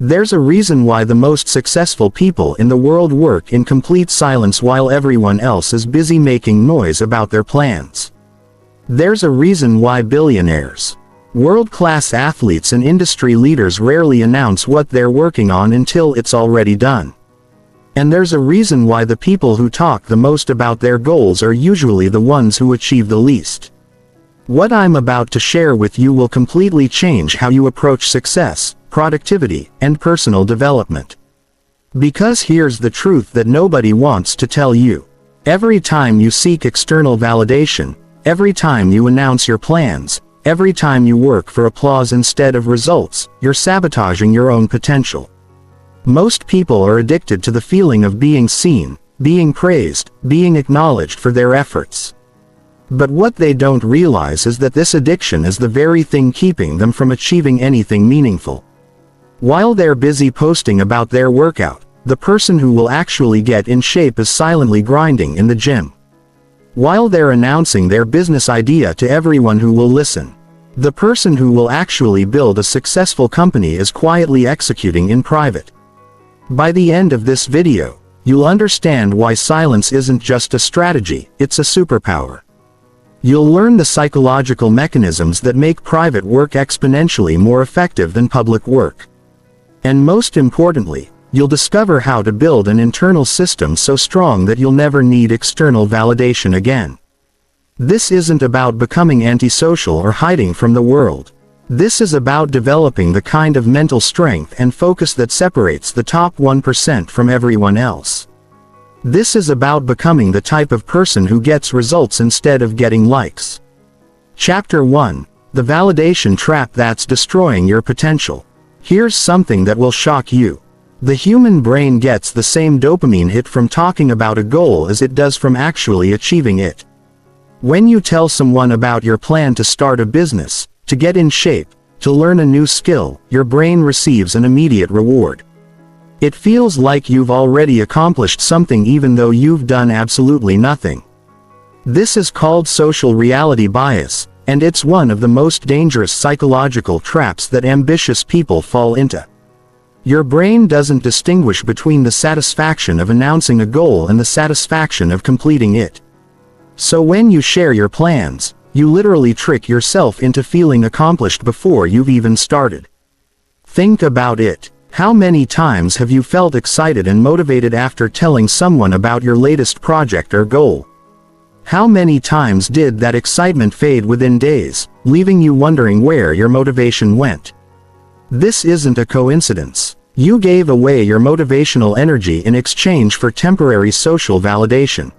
There's a reason why the most successful people in the world work in complete silence while everyone else is busy making noise about their plans. There's a reason why billionaires, world-class athletes and industry leaders rarely announce what they're working on until it's already done. And there's a reason why the people who talk the most about their goals are usually the ones who achieve the least. What I'm about to share with you will completely change how you approach success, productivity, and personal development. Because here's the truth that nobody wants to tell you. Every time you seek external validation, every time you announce your plans, every time you work for applause instead of results, you're sabotaging your own potential. Most people are addicted to the feeling of being seen, being praised, being acknowledged for their efforts. But what they don't realize is that this addiction is the very thing keeping them from achieving anything meaningful. While they're busy posting about their workout, the person who will actually get in shape is silently grinding in the gym. While they're announcing their business idea to everyone who will listen, the person who will actually build a successful company is quietly executing in private. By the end of this video, you'll understand why silence isn't just a strategy, it's a superpower. You'll learn the psychological mechanisms that make private work exponentially more effective than public work. And most importantly, you'll discover how to build an internal system so strong that you'll never need external validation again. This isn't about becoming antisocial or hiding from the world. This is about developing the kind of mental strength and focus that separates the top 1% from everyone else. This is about becoming the type of person who gets results instead of getting likes. Chapter 1: The Validation Trap That's Destroying Your Potential. Here's something that will shock you. The human brain gets the same dopamine hit from talking about a goal as it does from actually achieving it. When you tell someone about your plan to start a business, to get in shape, to learn a new skill, your brain receives an immediate reward. It feels like you've already accomplished something even though you've done absolutely nothing. This is called social reality bias, and it's one of the most dangerous psychological traps that ambitious people fall into. Your brain doesn't distinguish between the satisfaction of announcing a goal and the satisfaction of completing it. So when you share your plans, you literally trick yourself into feeling accomplished before you've even started. Think about it. How many times have you felt excited and motivated after telling someone about your latest project or goal? How many times did that excitement fade within days, leaving you wondering where your motivation went? This isn't a coincidence. You gave away your motivational energy in exchange for temporary social validation.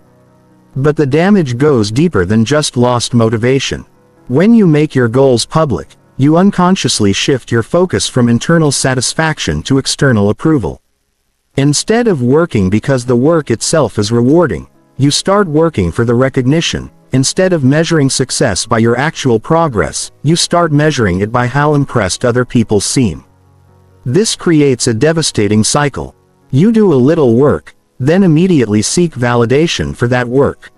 But the damage goes deeper than just lost motivation. When you make your goals public, you unconsciously shift your focus from internal satisfaction to external approval. Instead of working because the work itself is rewarding, you start working for the recognition. Instead of measuring success by your actual progress, you start measuring it by how impressed other people seem. This creates a devastating cycle. You do a little work, then immediately seek validation for that work.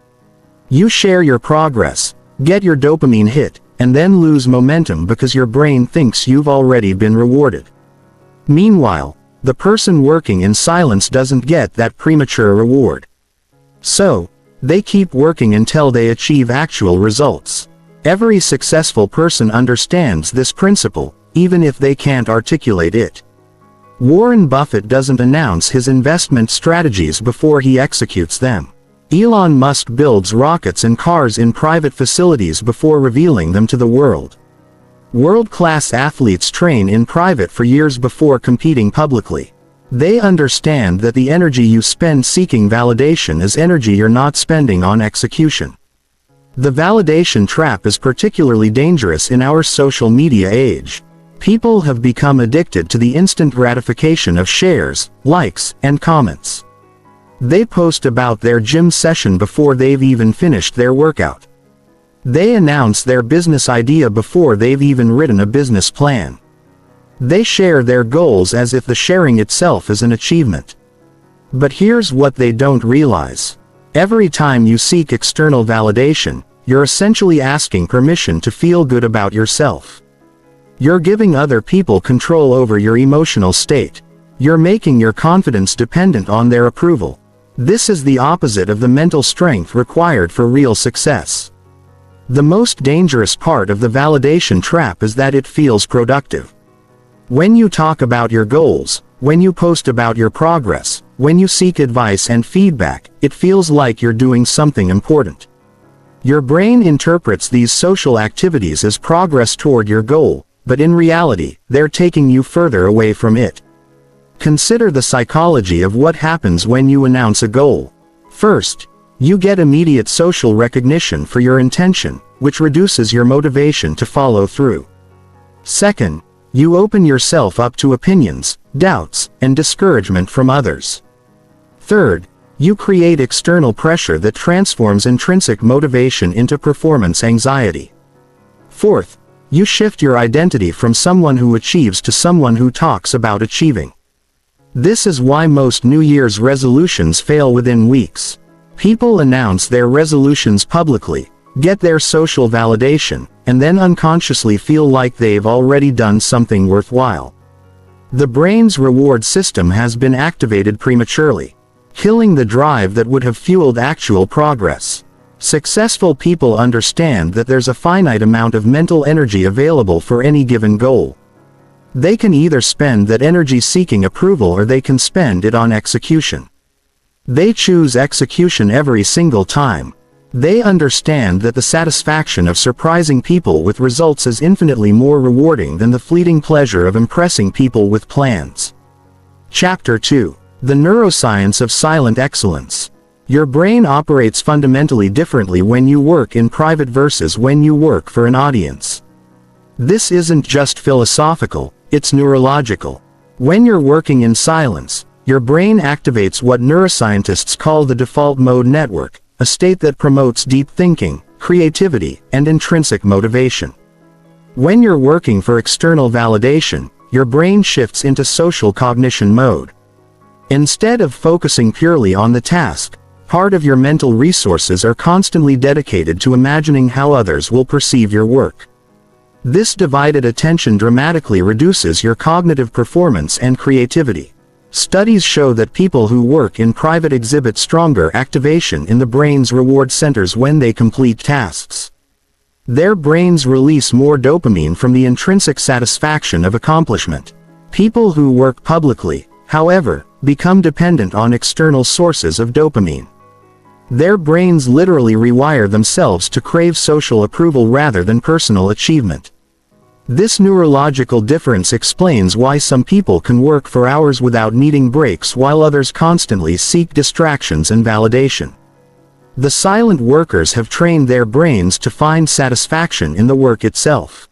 You share your progress, get your dopamine hit, and then lose momentum because your brain thinks you've already been rewarded. Meanwhile, the person working in silence doesn't get that premature reward. So, they keep working until they achieve actual results. Every successful person understands this principle, even if they can't articulate it. Warren Buffett doesn't announce his investment strategies before he executes them. Elon Musk builds rockets and cars in private facilities before revealing them to the world. World-class athletes train in private for years before competing publicly. They understand that the energy you spend seeking validation is energy you're not spending on execution. The validation trap is particularly dangerous in our social media age. People have become addicted to the instant gratification of shares, likes, and comments. They post about their gym session before they've even finished their workout. They announce their business idea before they've even written a business plan. They share their goals as if the sharing itself is an achievement. But here's what they don't realize. Every time you seek external validation, you're essentially asking permission to feel good about yourself. You're giving other people control over your emotional state. You're making your confidence dependent on their approval. This is the opposite of the mental strength required for real success. The most dangerous part of the validation trap is that it feels productive. When you talk about your goals, when you post about your progress, when you seek advice and feedback, it feels like you're doing something important. Your brain interprets these social activities as progress toward your goal, but in reality, they're taking you further away from it. Consider the psychology of what happens when you announce a goal. First, you get immediate social recognition for your intention, which reduces your motivation to follow through. Second, you open yourself up to opinions, doubts, and discouragement from others. Third, you create external pressure that transforms intrinsic motivation into performance anxiety. Fourth, you shift your identity from someone who achieves to someone who talks about achieving. This is why most New Year's resolutions fail within weeks. People announce their resolutions publicly, get their social validation, and then unconsciously feel like they've already done something worthwhile. The brain's reward system has been activated prematurely, killing the drive that would have fueled actual progress. Successful people understand that there's a finite amount of mental energy available for any given goal. They can either spend that energy seeking approval or they can spend it on execution. They choose execution every single time. They understand that the satisfaction of surprising people with results is infinitely more rewarding than the fleeting pleasure of impressing people with plans. Chapter 2. The Neuroscience of Silent Excellence. Your brain operates fundamentally differently when you work in private versus when you work for an audience. This isn't just philosophical, it's neurological. When you're working in silence, your brain activates what neuroscientists call the default mode network, a state that promotes deep thinking, creativity, and intrinsic motivation. When you're working for external validation, your brain shifts into social cognition mode. Instead of focusing purely on the task, part of your mental resources are constantly dedicated to imagining how others will perceive your work. This divided attention dramatically reduces your cognitive performance and creativity. Studies show that people who work in private exhibit stronger activation in the brain's reward centers when they complete tasks. Their brains release more dopamine from the intrinsic satisfaction of accomplishment. People who work publicly, however, become dependent on external sources of dopamine. Their brains literally rewire themselves to crave social approval rather than personal achievement. This neurological difference explains why some people can work for hours without needing breaks while others constantly seek distractions and validation. The silent workers have trained their brains to find satisfaction in the work itself.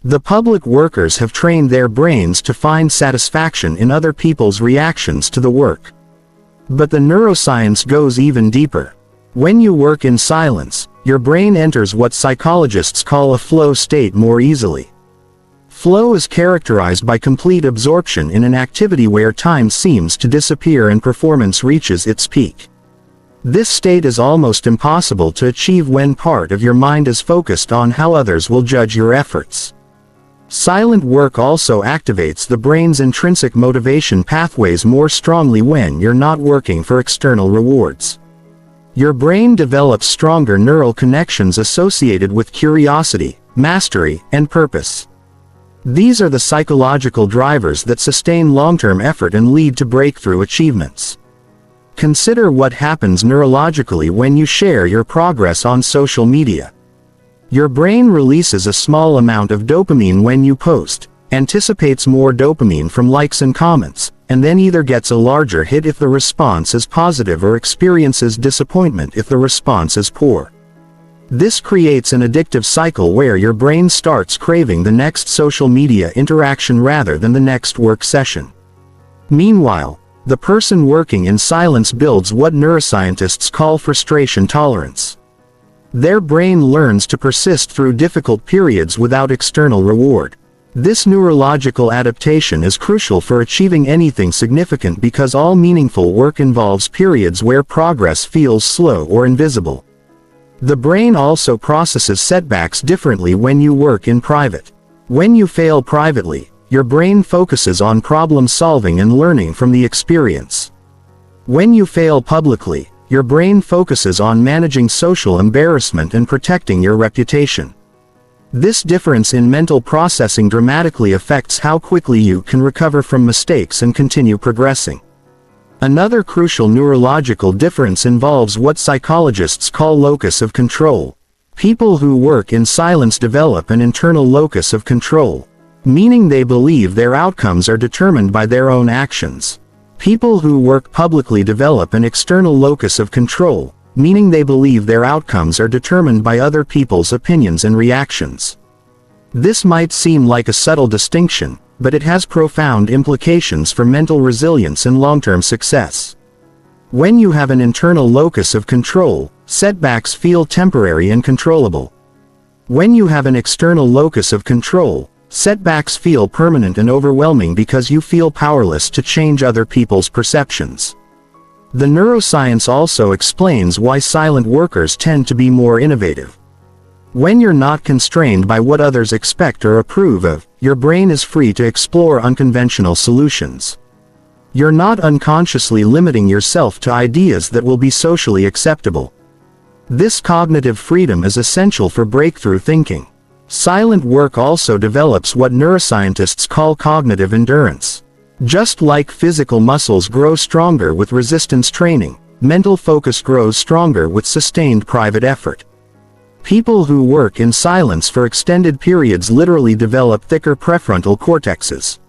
The public workers have trained their brains to find satisfaction in other people's reactions to the work. But the neuroscience goes even deeper. When you work in silence, your brain enters what psychologists call a flow state more easily. Flow is characterized by complete absorption in an activity where time seems to disappear and performance reaches its peak. This state is almost impossible to achieve when part of your mind is focused on how others will judge your efforts. Silent work also activates the brain's intrinsic motivation pathways more strongly when you're not working for external rewards. Your brain develops stronger neural connections associated with curiosity, mastery, and purpose. These are the psychological drivers that sustain long-term effort and lead to breakthrough achievements. Consider what happens neurologically when you share your progress on social media. Your brain releases a small amount of dopamine when you post, anticipates more dopamine from likes and comments, and then either gets a larger hit if the response is positive or experiences disappointment if the response is poor. This creates an addictive cycle where your brain starts craving the next social media interaction rather than the next work session. Meanwhile, the person working in silence builds what neuroscientists call frustration tolerance. Their brain learns to persist through difficult periods without external reward. This neurological adaptation is crucial for achieving anything significant because all meaningful work involves periods where progress feels slow or invisible. The brain also processes setbacks differently when you work in private. When you fail privately, your brain focuses on problem solving and learning from the experience. When you fail publicly, your brain focuses on managing social embarrassment and protecting your reputation. This difference in mental processing dramatically affects how quickly you can recover from mistakes and continue progressing. Another crucial neurological difference involves what psychologists call locus of control. People who work in silence develop an internal locus of control, meaning they believe their outcomes are determined by their own actions. People who work publicly develop an external locus of control, meaning they believe their outcomes are determined by other people's opinions and reactions. This might seem like a subtle distinction, but it has profound implications for mental resilience and long-term success. When you have an internal locus of control, setbacks feel temporary and controllable. When you have an external locus of control, setbacks feel permanent and overwhelming because you feel powerless to change other people's perceptions. The neuroscience also explains why silent workers tend to be more innovative. When you're not constrained by what others expect or approve of, your brain is free to explore unconventional solutions. You're not unconsciously limiting yourself to ideas that will be socially acceptable. This cognitive freedom is essential for breakthrough thinking. Silent work also develops what neuroscientists call cognitive endurance. Just like physical muscles grow stronger with resistance training, mental focus grows stronger with sustained private effort. People who work in silence for extended periods literally develop thicker prefrontal cortexes,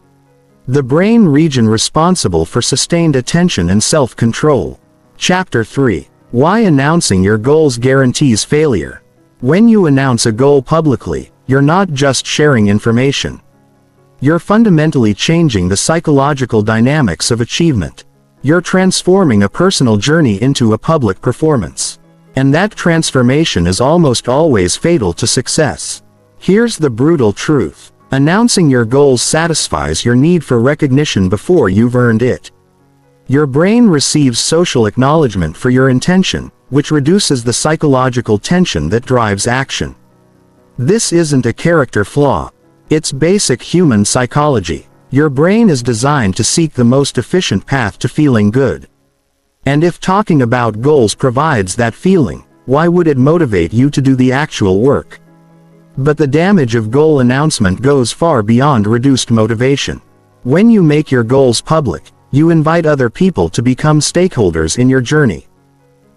the brain region responsible for sustained attention and self-control. Chapter 3. Why announcing your goals guarantees failure. When you announce a goal publicly, you're not just sharing information. You're fundamentally changing the psychological dynamics of achievement. You're transforming a personal journey into a public performance. And that transformation is almost always fatal to success. Here's the brutal truth. Announcing your goals satisfies your need for recognition before you've earned it. Your brain receives social acknowledgement for your intention, which reduces the psychological tension that drives action. This isn't a character flaw. It's basic human psychology. Your brain is designed to seek the most efficient path to feeling good. And if talking about goals provides that feeling, why would it motivate you to do the actual work? But the damage of goal announcement goes far beyond reduced motivation. When you make your goals public, you invite other people to become stakeholders in your journey.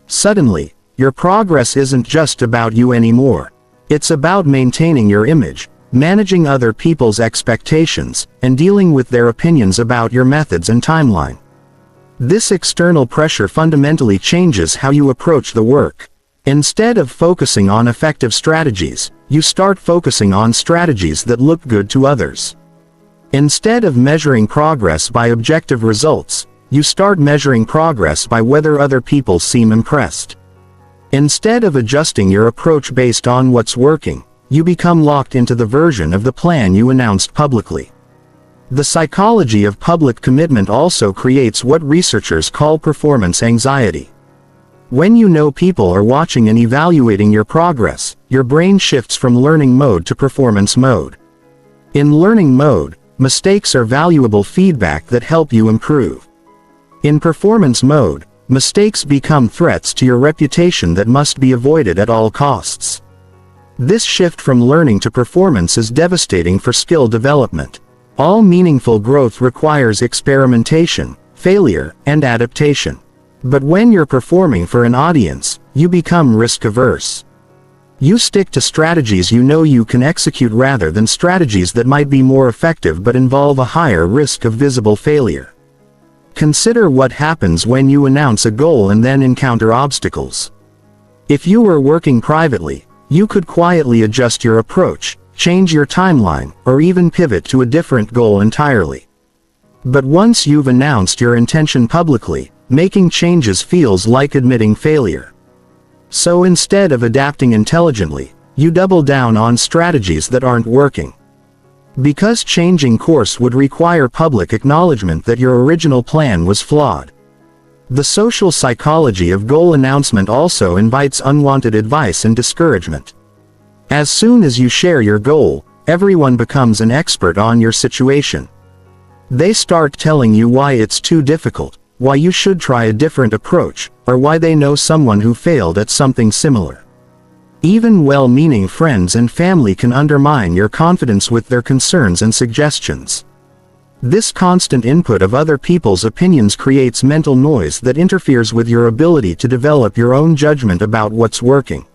Suddenly, your progress isn't just about you anymore. It's about maintaining your image, managing other people's expectations, and dealing with their opinions about your methods and timeline. This external pressure fundamentally changes how you approach the work. Instead of focusing on effective strategies, you start focusing on strategies that look good to others. Instead of measuring progress by objective results, you start measuring progress by whether other people seem impressed. Instead of adjusting your approach based on what's working, you become locked into the version of the plan you announced publicly. The psychology of public commitment also creates what researchers call performance anxiety. When you know people are watching and evaluating your progress, your brain shifts from learning mode to performance mode. In learning mode, mistakes are valuable feedback that help you improve. In performance mode, mistakes become threats to your reputation that must be avoided at all costs. This shift from learning to performance is devastating for skill development. All meaningful growth requires experimentation, failure, and adaptation. But when you're performing for an audience, you become risk-averse. You stick to strategies you know you can execute rather than strategies that might be more effective but involve a higher risk of visible failure. Consider what happens when you announce a goal and then encounter obstacles. If you were working privately, you could quietly adjust your approach, change your timeline, or even pivot to a different goal entirely. But once you've announced your intention publicly, making changes feels like admitting failure. So instead of adapting intelligently, you double down on strategies that aren't working. Because changing course would require public acknowledgement that your original plan was flawed. The social psychology of goal announcement also invites unwanted advice and discouragement. As soon as you share your goal, everyone becomes an expert on your situation. They start telling you why it's too difficult, why you should try a different approach, or why they know someone who failed at something similar. Even well-meaning friends and family can undermine your confidence with their concerns and suggestions. This constant input of other people's opinions creates mental noise that interferes with your ability to develop your own judgment about what's working.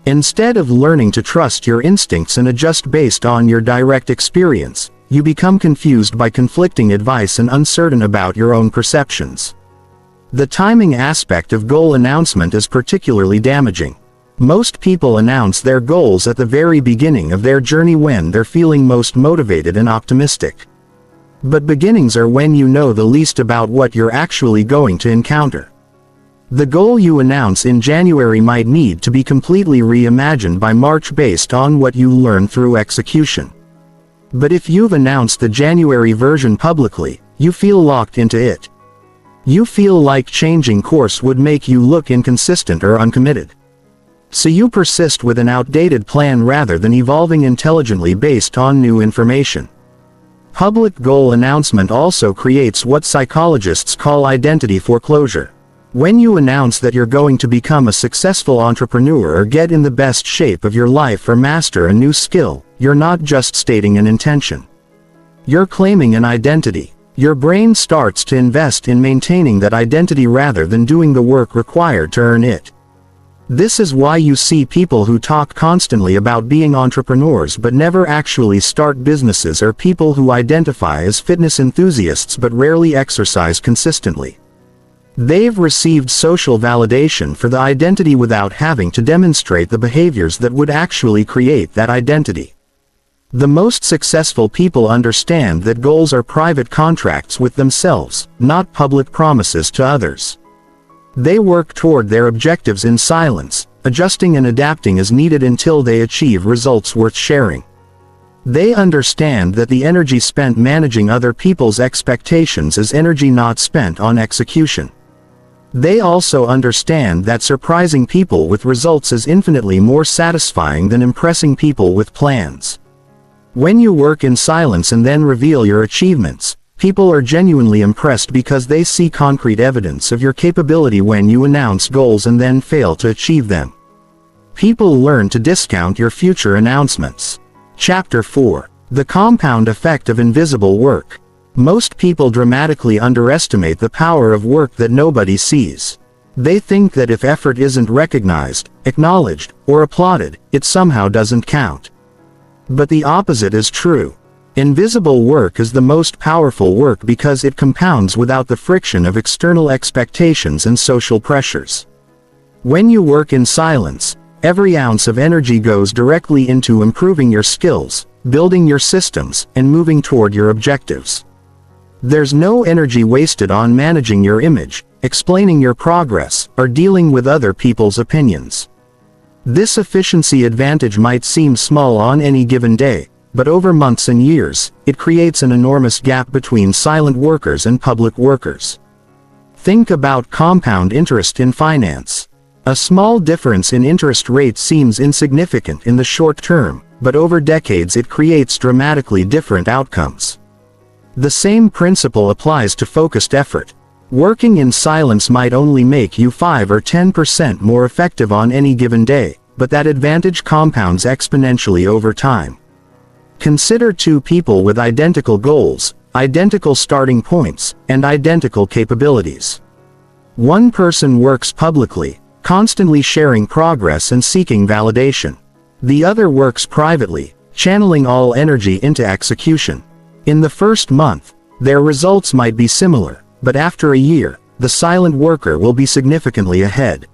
Instead of learning to trust your instincts and adjust based on your direct experience, you become confused by conflicting advice and uncertain about your own perceptions. The timing aspect of goal announcement is particularly damaging. Most people announce their goals at the very beginning of their journey when they're feeling most motivated and optimistic. But beginnings are when you know the least about what you're actually going to encounter. The goal you announce in January might need to be completely reimagined by March based on what you learn through execution. But if you've announced the January version publicly, you feel locked into it. You feel like changing course would make you look inconsistent or uncommitted. So you persist with an outdated plan rather than evolving intelligently based on new information. Public goal announcement also creates what psychologists call identity foreclosure. When you announce that you're going to become a successful entrepreneur or get in the best shape of your life or master a new skill, you're not just stating an intention. You're claiming an identity. Your brain starts to invest in maintaining that identity rather than doing the work required to earn it. This is why you see people who talk constantly about being entrepreneurs but never actually start businesses, or people who identify as fitness enthusiasts but rarely exercise consistently. They've received social validation for the identity without having to demonstrate the behaviors that would actually create that identity. The most successful people understand that goals are private contracts with themselves, not public promises to others. They work toward their objectives in silence, adjusting and adapting as needed until they achieve results worth sharing. They understand that the energy spent managing other people's expectations is energy not spent on execution. They also understand that surprising people with results is infinitely more satisfying than impressing people with plans. When you work in silence and then reveal your achievements, people are genuinely impressed because they see concrete evidence of your capability when you announce goals and then fail to achieve them. People learn to discount your future announcements. Chapter 4. The Compound Effect of Invisible Work. Most people dramatically underestimate the power of work that nobody sees. They think that if effort isn't recognized, acknowledged, or applauded, it somehow doesn't count. But the opposite is true. Invisible work is the most powerful work because it compounds without the friction of external expectations and social pressures. When you work in silence, every ounce of energy goes directly into improving your skills, building your systems, and moving toward your objectives. There's no energy wasted on managing your image, explaining your progress, or dealing with other people's opinions. This efficiency advantage might seem small on any given day, but over months and years, it creates an enormous gap between silent workers and public workers. Think about compound interest in finance. A small difference in interest rates seems insignificant in the short term, but over decades it creates dramatically different outcomes. The same principle applies to focused effort. Working in silence might only make you 5 or 10% more effective on any given day, but that advantage compounds exponentially over time. Consider two people with identical goals, identical starting points, and identical capabilities. One person works publicly, constantly sharing progress and seeking validation. The other works privately, channeling all energy into execution. In the first month, their results might be similar, but after a year, the silent worker will be significantly ahead.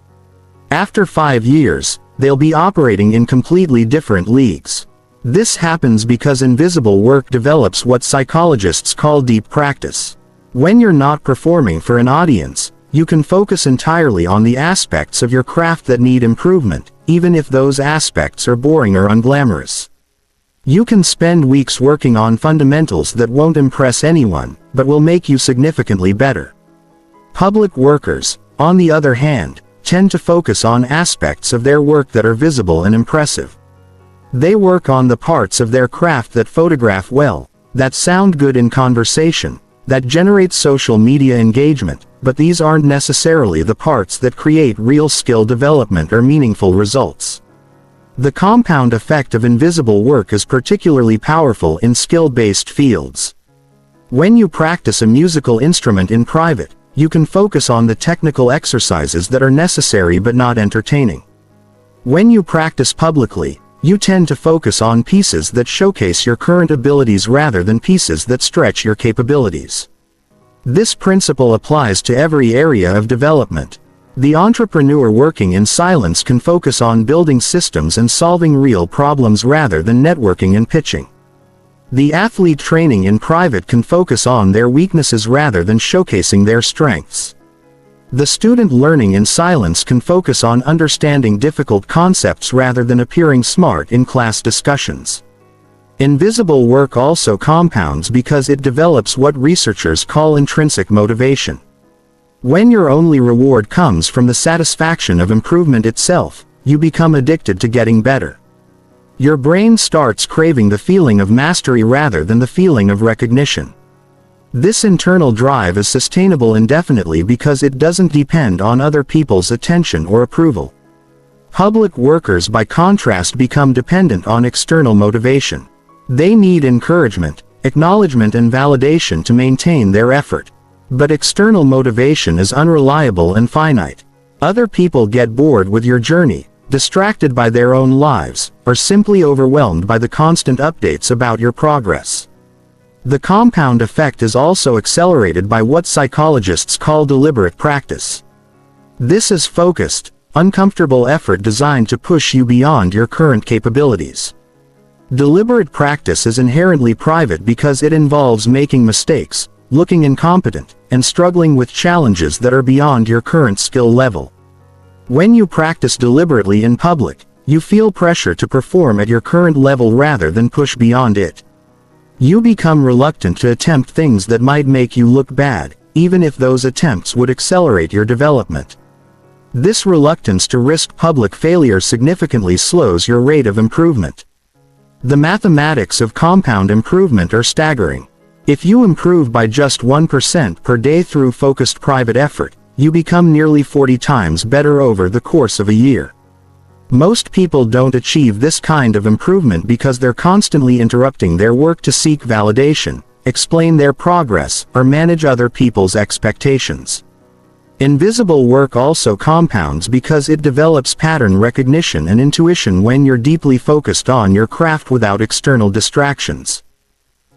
After 5 years, they'll be operating in completely different leagues. This happens because invisible work develops what psychologists call deep practice. When you're not performing for an audience, you can focus entirely on the aspects of your craft that need improvement, even if those aspects are boring or unglamorous. You can spend weeks working on fundamentals that won't impress anyone, but will make you significantly better. Public workers, on the other hand, tend to focus on aspects of their work that are visible and impressive. They work on the parts of their craft that photograph well, that sound good in conversation, that generate social media engagement, but these aren't necessarily the parts that create real skill development or meaningful results. The compound effect of invisible work is particularly powerful in skill-based fields. When you practice a musical instrument in private, you can focus on the technical exercises that are necessary but not entertaining. When you practice publicly, you tend to focus on pieces that showcase your current abilities rather than pieces that stretch your capabilities. This principle applies to every area of development. The entrepreneur working in silence can focus on building systems and solving real problems rather than networking and pitching. The athlete training in private can focus on their weaknesses rather than showcasing their strengths. The student learning in silence can focus on understanding difficult concepts rather than appearing smart in class discussions. Invisible work also compounds because it develops what researchers call intrinsic motivation. When your only reward comes from the satisfaction of improvement itself, you become addicted to getting better. Your brain starts craving the feeling of mastery rather than the feeling of recognition. This internal drive is sustainable indefinitely because it doesn't depend on other people's attention or approval. Public workers, by contrast, become dependent on external motivation. They need encouragement, acknowledgement, and validation to maintain their effort. But external motivation is unreliable and finite. Other people get bored with your journey, distracted by their own lives, or simply overwhelmed by the constant updates about your progress. The compound effect is also accelerated by what psychologists call deliberate practice. This is focused, uncomfortable effort designed to push you beyond your current capabilities. Deliberate practice is inherently private because it involves making mistakes, looking incompetent, and struggling with challenges that are beyond your current skill level. When you practice deliberately in public, you feel pressure to perform at your current level rather than push beyond it. You become reluctant to attempt things that might make you look bad, even if those attempts would accelerate your development. This reluctance to risk public failure significantly slows your rate of improvement. The mathematics of compound improvement are staggering. If you improve by just 1% per day through focused private effort, you become nearly 40 times better over the course of a year. Most people don't achieve this kind of improvement because they're constantly interrupting their work to seek validation, explain their progress, or manage other people's expectations. Invisible work also compounds because it develops pattern recognition and intuition when you're deeply focused on your craft without external distractions.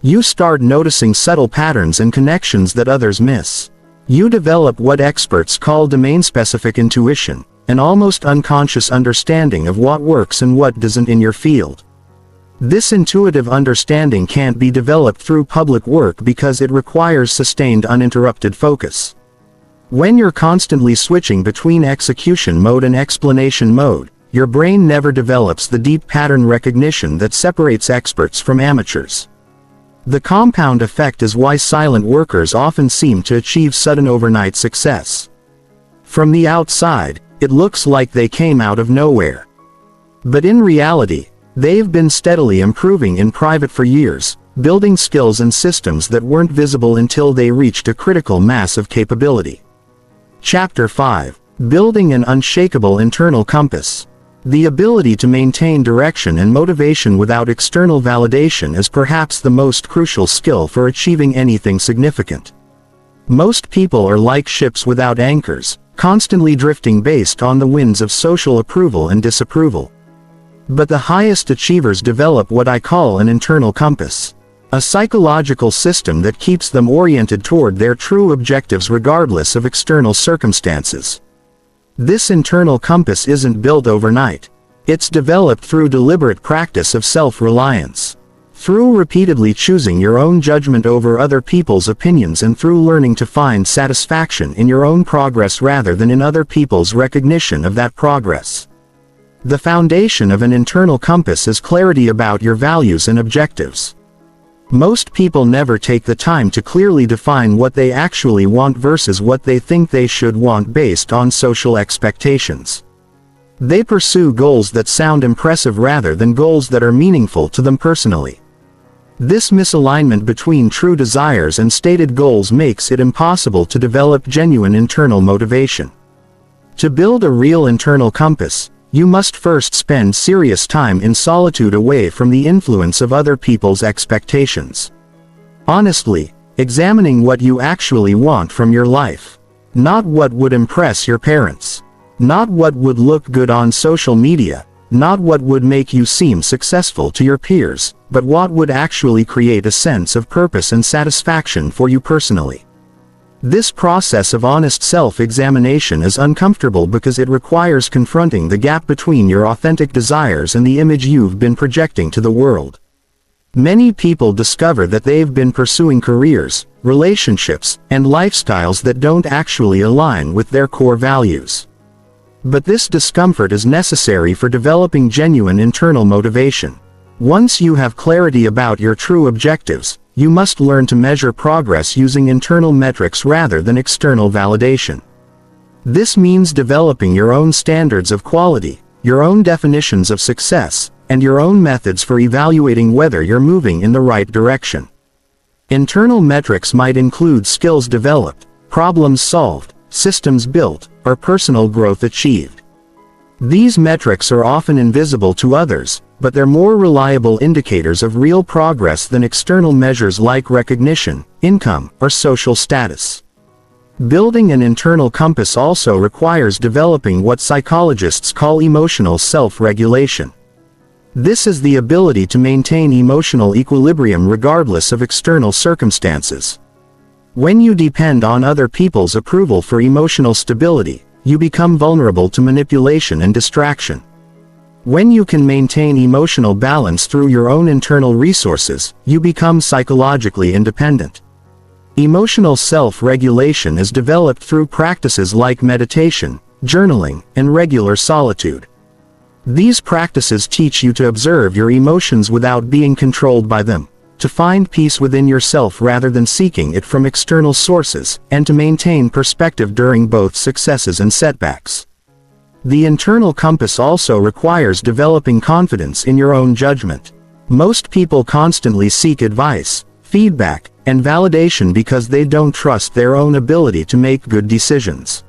You start noticing subtle patterns and connections that others miss. You develop what experts call domain-specific intuition, an almost unconscious understanding of what works and what doesn't in your field. This intuitive understanding can't be developed through public work because it requires sustained uninterrupted focus. When you're constantly switching between execution mode and explanation mode, your brain never develops the deep pattern recognition that separates experts from amateurs. The compound effect is why silent workers often seem to achieve sudden overnight success. From the outside, it looks like they came out of nowhere. But in reality, they've been steadily improving in private for years, building skills and systems that weren't visible until they reached a critical mass of capability. Chapter 5. Building an unshakable internal compass. The ability to maintain direction and motivation without external validation is perhaps the most crucial skill for achieving anything significant. Most people are like ships without anchors, constantly drifting based on the winds of social approval and disapproval. But the highest achievers develop what I call an internal compass. A psychological system that keeps them oriented toward their true objectives regardless of external circumstances. This internal compass isn't built overnight. It's developed through deliberate practice of self-reliance. Through repeatedly choosing your own judgment over other people's opinions and through learning to find satisfaction in your own progress rather than in other people's recognition of that progress. The foundation of an internal compass is clarity about your values and objectives. Most people never take the time to clearly define what they actually want versus what they think they should want based on social expectations. They pursue goals that sound impressive rather than goals that are meaningful to them personally. This misalignment between true desires and stated goals makes it impossible to develop genuine internal motivation. To build a real internal compass, you must first spend serious time in solitude away from the influence of other people's expectations. Honestly, examining what you actually want from your life. Not what would impress your parents. Not what would look good on social media. Not what would make you seem successful to your peers, but what would actually create a sense of purpose and satisfaction for you personally. This process of honest self-examination is uncomfortable because it requires confronting the gap between your authentic desires and the image you've been projecting to the world. Many people discover that they've been pursuing careers, relationships, and lifestyles that don't actually align with their core values. But this discomfort is necessary for developing genuine internal motivation. Once you have clarity about your true objectives, you must learn to measure progress using internal metrics rather than external validation. This means developing your own standards of quality, your own definitions of success, and your own methods for evaluating whether you're moving in the right direction. Internal metrics might include skills developed, problems solved, systems built, or personal growth achieved. These metrics are often invisible to others, but they're more reliable indicators of real progress than external measures like recognition, income, or social status. Building an internal compass also requires developing what psychologists call emotional self-regulation. This is the ability to maintain emotional equilibrium regardless of external circumstances. When you depend on other people's approval for emotional stability, you become vulnerable to manipulation and distraction. When you can maintain emotional balance through your own internal resources, you become psychologically independent. Emotional self-regulation is developed through practices like meditation, journaling, and regular solitude. These practices teach you to observe your emotions without being controlled by them, to find peace within yourself rather than seeking it from external sources, and to maintain perspective during both successes and setbacks. The internal compass also requires developing confidence in your own judgment. Most people constantly seek advice, feedback, and validation because they don't trust their own ability to make good decisions.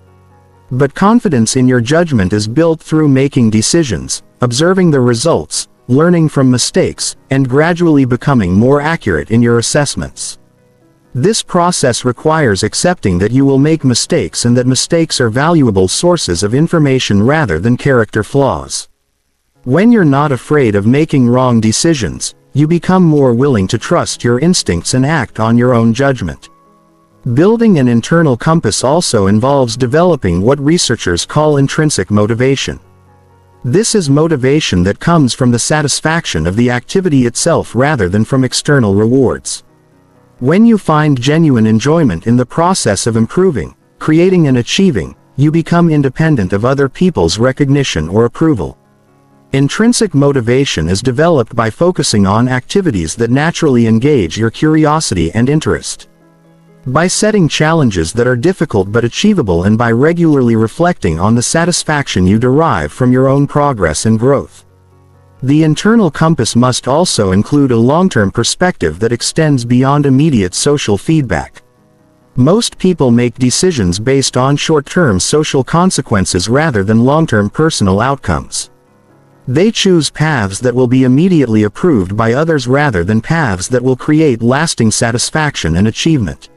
But confidence in your judgment is built through making decisions, observing the results, learning from mistakes, and gradually becoming more accurate in your assessments. This process requires accepting that you will make mistakes and that mistakes are valuable sources of information rather than character flaws. When you're not afraid of making wrong decisions, you become more willing to trust your instincts and act on your own judgment. Building an internal compass also involves developing what researchers call intrinsic motivation. This is motivation that comes from the satisfaction of the activity itself rather than from external rewards. When you find genuine enjoyment in the process of improving, creating and achieving, you become independent of other people's recognition or approval. Intrinsic motivation is developed by focusing on activities that naturally engage your curiosity and interest. By setting challenges that are difficult but achievable and by regularly reflecting on the satisfaction you derive from your own progress and growth. The internal compass must also include a long-term perspective that extends beyond immediate social feedback. Most people make decisions based on short-term social consequences rather than long-term personal outcomes. They choose paths that will be immediately approved by others rather than paths that will create lasting satisfaction and achievement.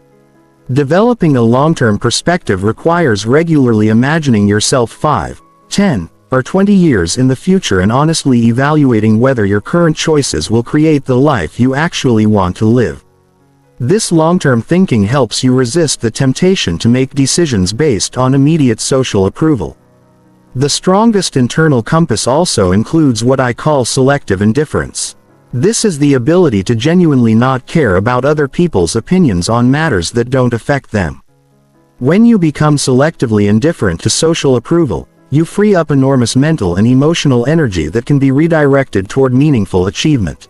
Developing a long-term perspective requires regularly imagining yourself 5, 10, or 20 years in the future and honestly evaluating whether your current choices will create the life you actually want to live. This long-term thinking helps you resist the temptation to make decisions based on immediate social approval. The strongest internal compass also includes what I call selective indifference. This is the ability to genuinely not care about other people's opinions on matters that don't affect them. When you become selectively indifferent to social approval, you free up enormous mental and emotional energy that can be redirected toward meaningful achievement.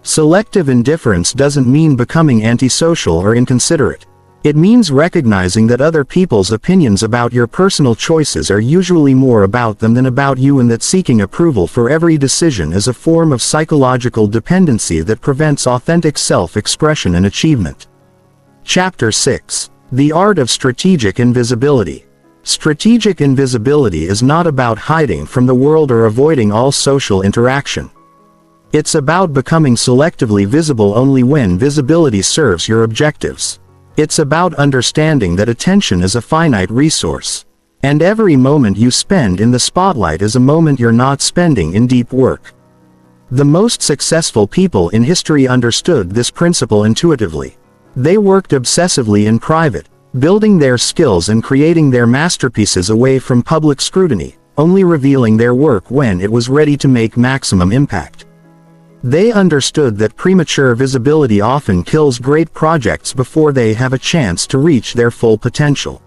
Selective indifference doesn't mean becoming antisocial or inconsiderate. It means recognizing that other people's opinions about your personal choices are usually more about them than about you, and that seeking approval for every decision is a form of psychological dependency that prevents authentic self-expression and achievement. Chapter 6. The Art of Strategic Invisibility. Strategic invisibility is not about hiding from the world or avoiding all social interaction. It's about becoming selectively visible only when visibility serves your objectives. It's about understanding that attention is a finite resource, and every moment you spend in the spotlight is a moment you're not spending in deep work. The most successful people in history understood this principle intuitively. They worked obsessively in private, building their skills and creating their masterpieces away from public scrutiny, only revealing their work when it was ready to make maximum impact. They understood that premature visibility often kills great projects before they have a chance to reach their full potential.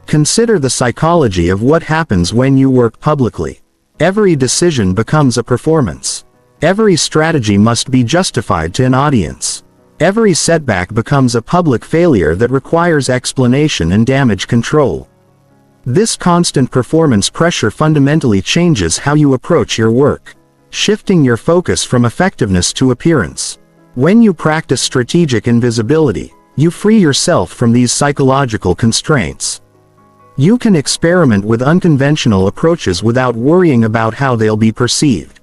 Consider the psychology of what happens when you work publicly. Every decision becomes a performance. Every strategy must be justified to an audience. Every setback becomes a public failure that requires explanation and damage control. This constant performance pressure fundamentally changes how you approach your work, shifting your focus from effectiveness to appearance. When you practice strategic invisibility, you free yourself from these psychological constraints. You can experiment with unconventional approaches without worrying about how they'll be perceived.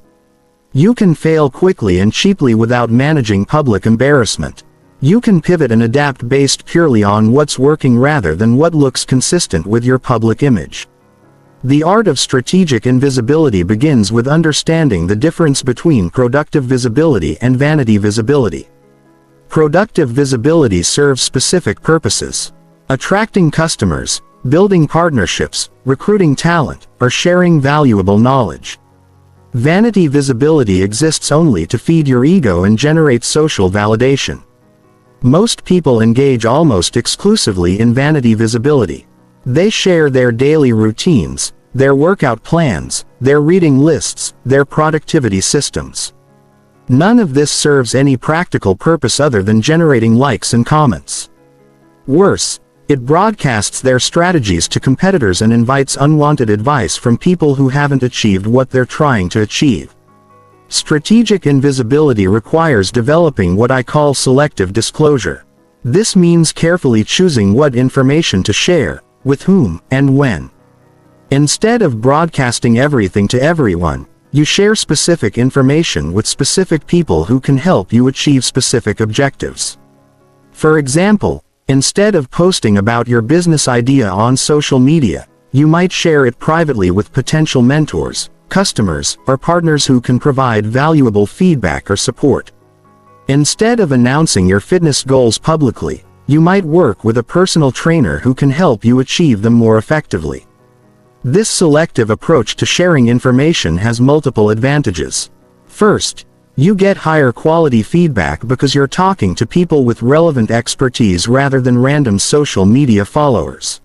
You can fail quickly and cheaply without managing public embarrassment. You can pivot and adapt based purely on what's working rather than what looks consistent with your public image. The art of strategic invisibility begins with understanding the difference between productive visibility and vanity visibility. Productive visibility serves specific purposes: attracting customers, building partnerships, recruiting talent, or sharing valuable knowledge. Vanity visibility exists only to feed your ego and generate social validation. Most people engage almost exclusively in vanity visibility. They share their daily routines, their workout plans, their reading lists, their productivity systems. None of this serves any practical purpose other than generating likes and comments. Worse, it broadcasts their strategies to competitors and invites unwanted advice from people who haven't achieved what they're trying to achieve. Strategic invisibility requires developing what I call selective disclosure. This means carefully choosing what information to share, with whom, and when. Instead of broadcasting everything to everyone, you share specific information with specific people who can help you achieve specific objectives. For example, instead of posting about your business idea on social media, you might share it privately with potential mentors, customers, or partners who can provide valuable feedback or support. Instead of announcing your fitness goals publicly, you might work with a personal trainer who can help you achieve them more effectively. This selective approach to sharing information has multiple advantages. First, you get higher quality feedback because you're talking to people with relevant expertise rather than random social media followers.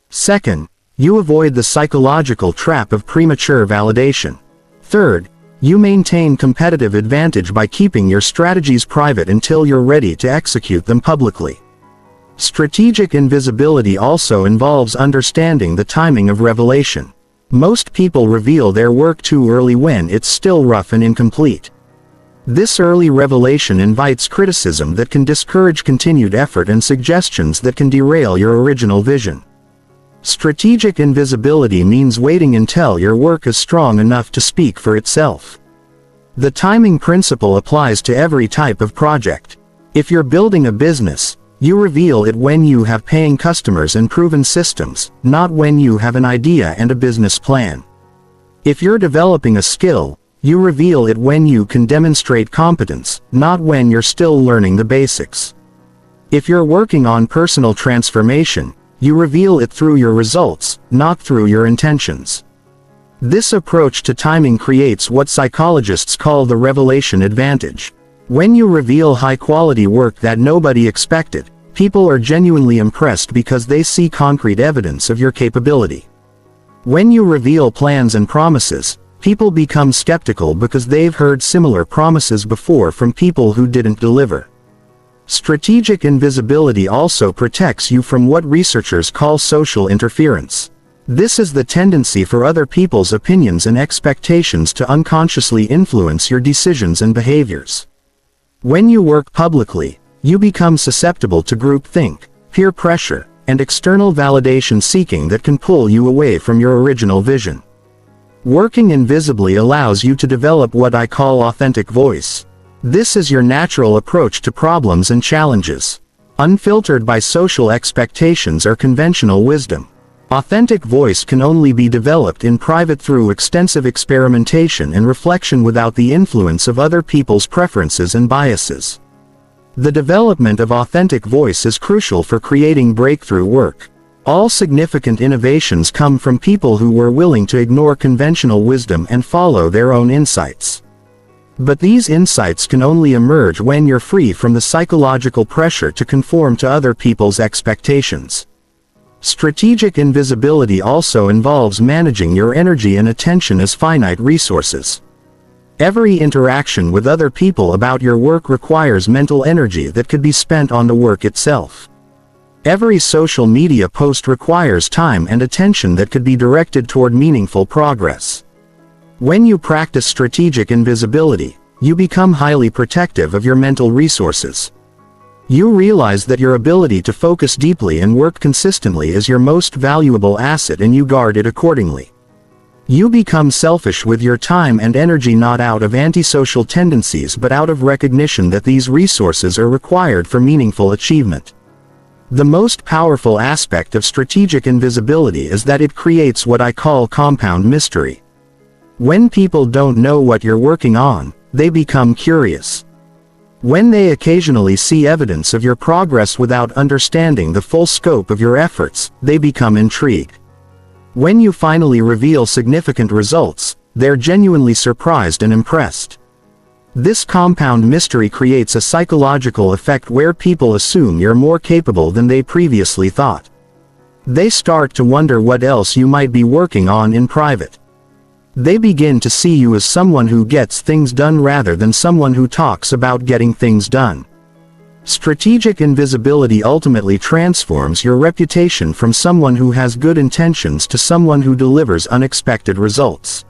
Second, you avoid the psychological trap of premature validation. Third, you maintain competitive advantage by keeping your strategies private until you're ready to execute them publicly. Strategic invisibility also involves understanding the timing of revelation. Most people reveal their work too early when it's still rough and incomplete. This early revelation invites criticism that can discourage continued effort and suggestions that can derail your original vision. Strategic invisibility means waiting until your work is strong enough to speak for itself. The timing principle applies to every type of project. If you're building a business, you reveal it when you have paying customers and proven systems, not when you have an idea and a business plan. If you're developing a skill, you reveal it when you can demonstrate competence, not when you're still learning the basics. If you're working on personal transformation, you reveal it through your results, not through your intentions. This approach to timing creates what psychologists call the revelation advantage. When you reveal high-quality work that nobody expected, people are genuinely impressed because they see concrete evidence of your capability. When you reveal plans and promises, people become skeptical because they've heard similar promises before from people who didn't deliver. Strategic invisibility also protects you from what researchers call social interference. This is the tendency for other people's opinions and expectations to unconsciously influence your decisions and behaviors. When you work publicly, you become susceptible to groupthink, peer pressure, and external validation seeking that can pull you away from your original vision. Working invisibly allows you to develop what I call authentic voice. This is your natural approach to problems and challenges, unfiltered by social expectations or conventional wisdom. Authentic voice can only be developed in private through extensive experimentation and reflection without the influence of other people's preferences and biases. The development of authentic voice is crucial for creating breakthrough work. All significant innovations come from people who were willing to ignore conventional wisdom and follow their own insights. But these insights can only emerge when you're free from the psychological pressure to conform to other people's expectations. Strategic invisibility also involves managing your energy and attention as finite resources. Every interaction with other people about your work requires mental energy that could be spent on the work itself. Every social media post requires time and attention that could be directed toward meaningful progress. When you practice strategic invisibility, you become highly protective of your mental resources. You realize that your ability to focus deeply and work consistently is your most valuable asset, and you guard it accordingly. You become selfish with your time and energy, not out of antisocial tendencies but out of recognition that these resources are required for meaningful achievement. The most powerful aspect of strategic invisibility is that it creates what I call compound mystery. When people don't know what you're working on, they become curious. When they occasionally see evidence of your progress without understanding the full scope of your efforts, they become intrigued. When you finally reveal significant results, they're genuinely surprised and impressed. This compound mystery creates a psychological effect where people assume you're more capable than they previously thought. They start to wonder what else you might be working on in private. They begin to see you as someone who gets things done rather than someone who talks about getting things done. Strategic invisibility ultimately transforms your reputation from someone who has good intentions to someone who delivers unexpected results.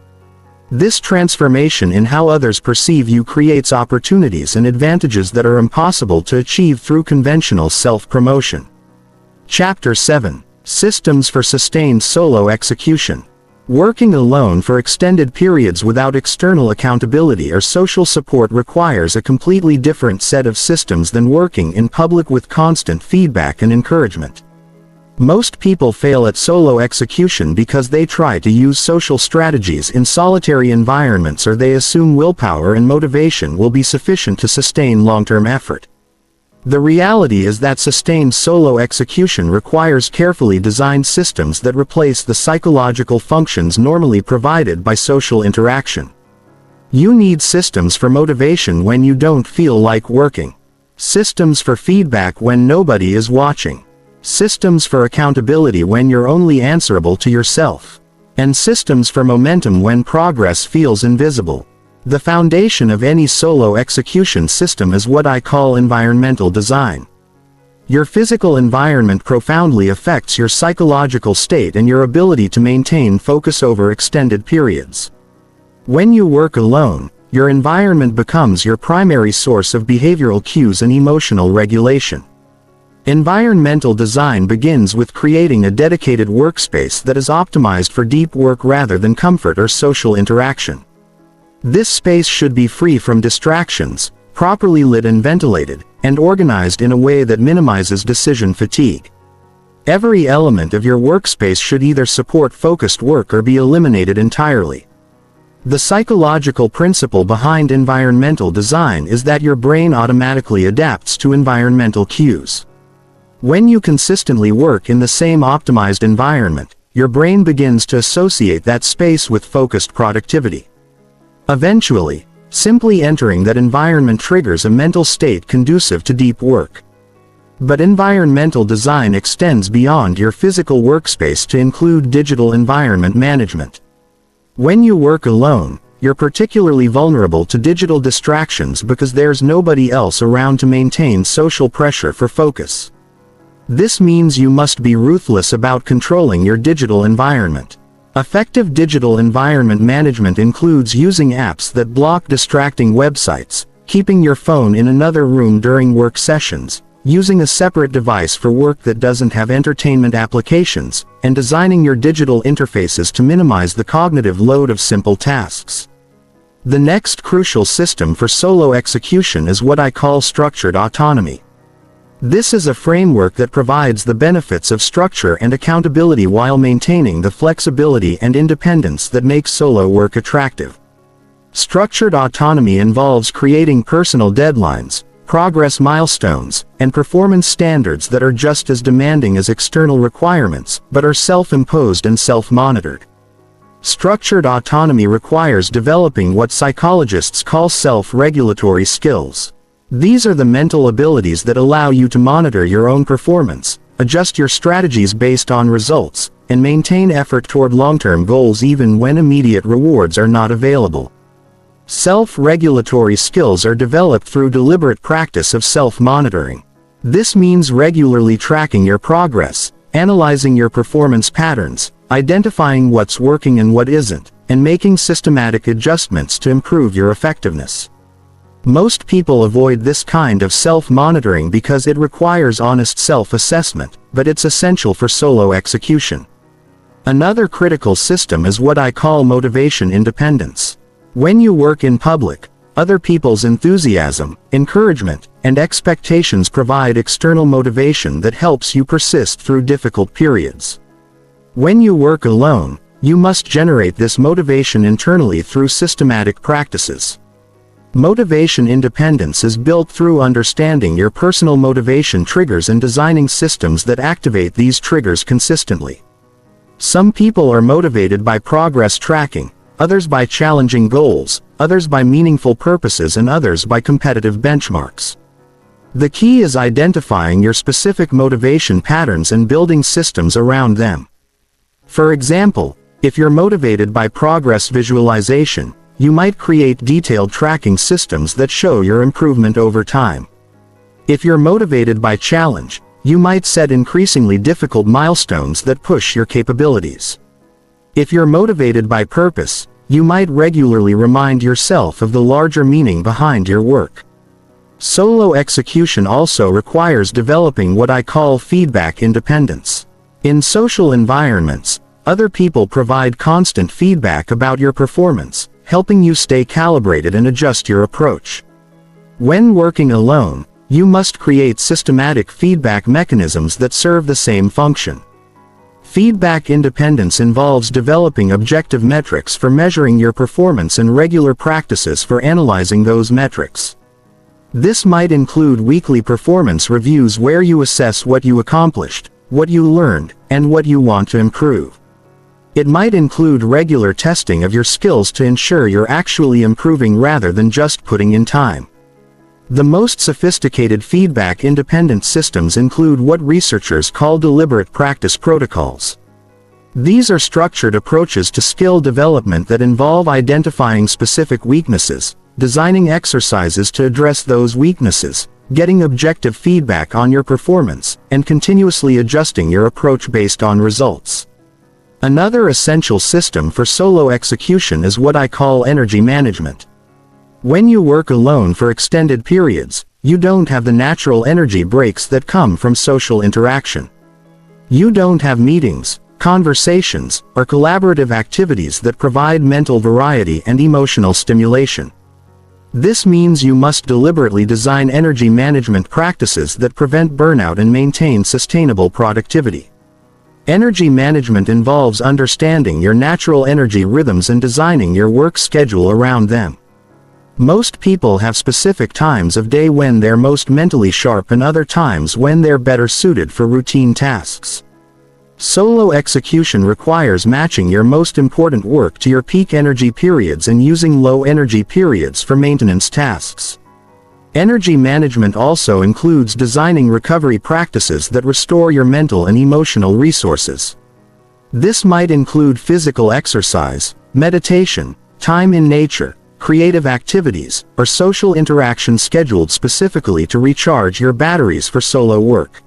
This transformation in how others perceive you creates opportunities and advantages that are impossible to achieve through conventional self-promotion. Chapter 7: Systems for Sustained Solo Execution. Working alone for extended periods without external accountability or social support requires a completely different set of systems than working in public with constant feedback and encouragement. Most people fail at solo execution because they try to use social strategies in solitary environments, or they assume willpower and motivation will be sufficient to sustain long-term effort. The reality is that sustained solo execution requires carefully designed systems that replace the psychological functions normally provided by social interaction. You need systems for motivation when you don't feel like working. Systems for feedback when nobody is watching. Systems for accountability when you're only answerable to yourself. And systems for momentum when progress feels invisible. The foundation of any solo execution system is what I call environmental design. Your physical environment profoundly affects your psychological state and your ability to maintain focus over extended periods. When you work alone, your environment becomes your primary source of behavioral cues and emotional regulation. Environmental design begins with creating a dedicated workspace that is optimized for deep work rather than comfort or social interaction. This space should be free from distractions, properly lit and ventilated, and organized in a way that minimizes decision fatigue. Every element of your workspace should either support focused work or be eliminated entirely. The psychological principle behind environmental design is that your brain automatically adapts to environmental cues. When you consistently work in the same optimized environment, your brain begins to associate that space with focused productivity. Eventually, simply entering that environment triggers a mental state conducive to deep work. But environmental design extends beyond your physical workspace to include digital environment management. When you work alone, you're particularly vulnerable to digital distractions because there's nobody else around to maintain social pressure for focus. This means you must be ruthless about controlling your digital environment. Effective digital environment management includes using apps that block distracting websites, keeping your phone in another room during work sessions, using a separate device for work that doesn't have entertainment applications, and designing your digital interfaces to minimize the cognitive load of simple tasks. The next crucial system for solo execution is what I call structured autonomy. This is a framework that provides the benefits of structure and accountability while maintaining the flexibility and independence that makes solo work attractive. Structured autonomy involves creating personal deadlines, progress milestones, and performance standards that are just as demanding as external requirements, but are self-imposed and self-monitored. Structured autonomy requires developing what psychologists call self-regulatory skills. These are the mental abilities that allow you to monitor your own performance, adjust your strategies based on results, and maintain effort toward long-term goals even when immediate rewards are not available. Self-regulatory skills are developed through deliberate practice of self-monitoring. This means regularly tracking your progress, analyzing your performance patterns, identifying what's working and what isn't, and making systematic adjustments to improve your effectiveness. Most people avoid this kind of self-monitoring because it requires honest self-assessment, but it's essential for solo execution. Another critical system is what I call motivation independence. When you work in public, other people's enthusiasm, encouragement, and expectations provide external motivation that helps you persist through difficult periods. When you work alone, you must generate this motivation internally through systematic practices. Motivation independence is built through understanding your personal motivation triggers and designing systems that activate these triggers consistently. Some people are motivated by progress tracking, others by challenging goals, others by meaningful purposes, and others by competitive benchmarks. The key is identifying your specific motivation patterns and building systems around them. For example, if you're motivated by progress visualization, you might create detailed tracking systems that show your improvement over time. If you're motivated by challenge, you might set increasingly difficult milestones that push your capabilities. If you're motivated by purpose, you might regularly remind yourself of the larger meaning behind your work. Solo execution also requires developing what I call feedback independence. In social environments, other people provide constant feedback about your performance, helping you stay calibrated and adjust your approach. When working alone, you must create systematic feedback mechanisms that serve the same function. Feedback independence involves developing objective metrics for measuring your performance and regular practices for analyzing those metrics. This might include weekly performance reviews where you assess what you accomplished, what you learned, and what you want to improve. It might include regular testing of your skills to ensure you're actually improving rather than just putting in time. The most sophisticated feedback-independent systems include what researchers call deliberate practice protocols. These are structured approaches to skill development that involve identifying specific weaknesses, designing exercises to address those weaknesses, getting objective feedback on your performance, and continuously adjusting your approach based on results. Another essential system for solo execution is what I call energy management. When you work alone for extended periods, you don't have the natural energy breaks that come from social interaction. You don't have meetings, conversations, or collaborative activities that provide mental variety and emotional stimulation. This means you must deliberately design energy management practices that prevent burnout and maintain sustainable productivity. Energy management involves understanding your natural energy rhythms and designing your work schedule around them. Most people have specific times of day when they're most mentally sharp and other times when they're better suited for routine tasks. Solo execution requires matching your most important work to your peak energy periods and using low energy periods for maintenance tasks. Energy management also includes designing recovery practices that restore your mental and emotional resources. This might include physical exercise, meditation, time in nature, creative activities, or social interaction scheduled specifically to recharge your batteries for solo work.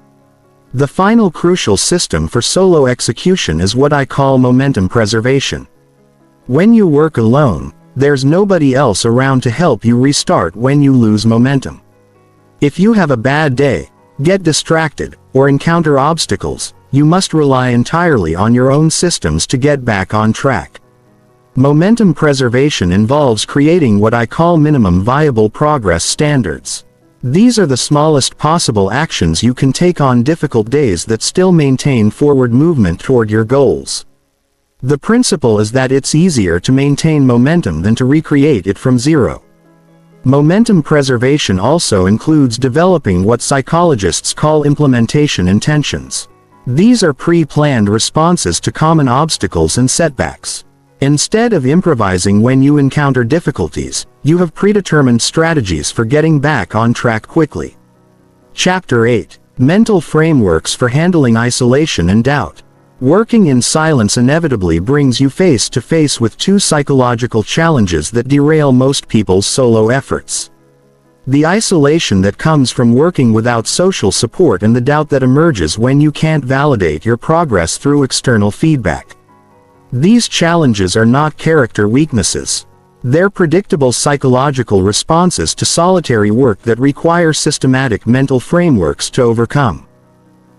The final crucial system for solo execution is what I call momentum preservation. When you work alone, there's nobody else around to help you restart when you lose momentum. If you have a bad day, get distracted, or encounter obstacles, you must rely entirely on your own systems to get back on track. Momentum preservation involves creating what I call minimum viable progress standards. These are the smallest possible actions you can take on difficult days that still maintain forward movement toward your goals. The principle is that it's easier to maintain momentum than to recreate it from zero. Momentum preservation also includes developing what psychologists call implementation intentions. These are pre-planned responses to common obstacles and setbacks. Instead of improvising when you encounter difficulties, you have predetermined strategies for getting back on track quickly. Chapter 8. Mental Frameworks for Handling Isolation and Doubt. Working in silence inevitably brings you face to face with two psychological challenges that derail most people's solo efforts. The isolation that comes from working without social support and the doubt that emerges when you can't validate your progress through external feedback. These challenges are not character weaknesses. They're predictable psychological responses to solitary work that require systematic mental frameworks to overcome.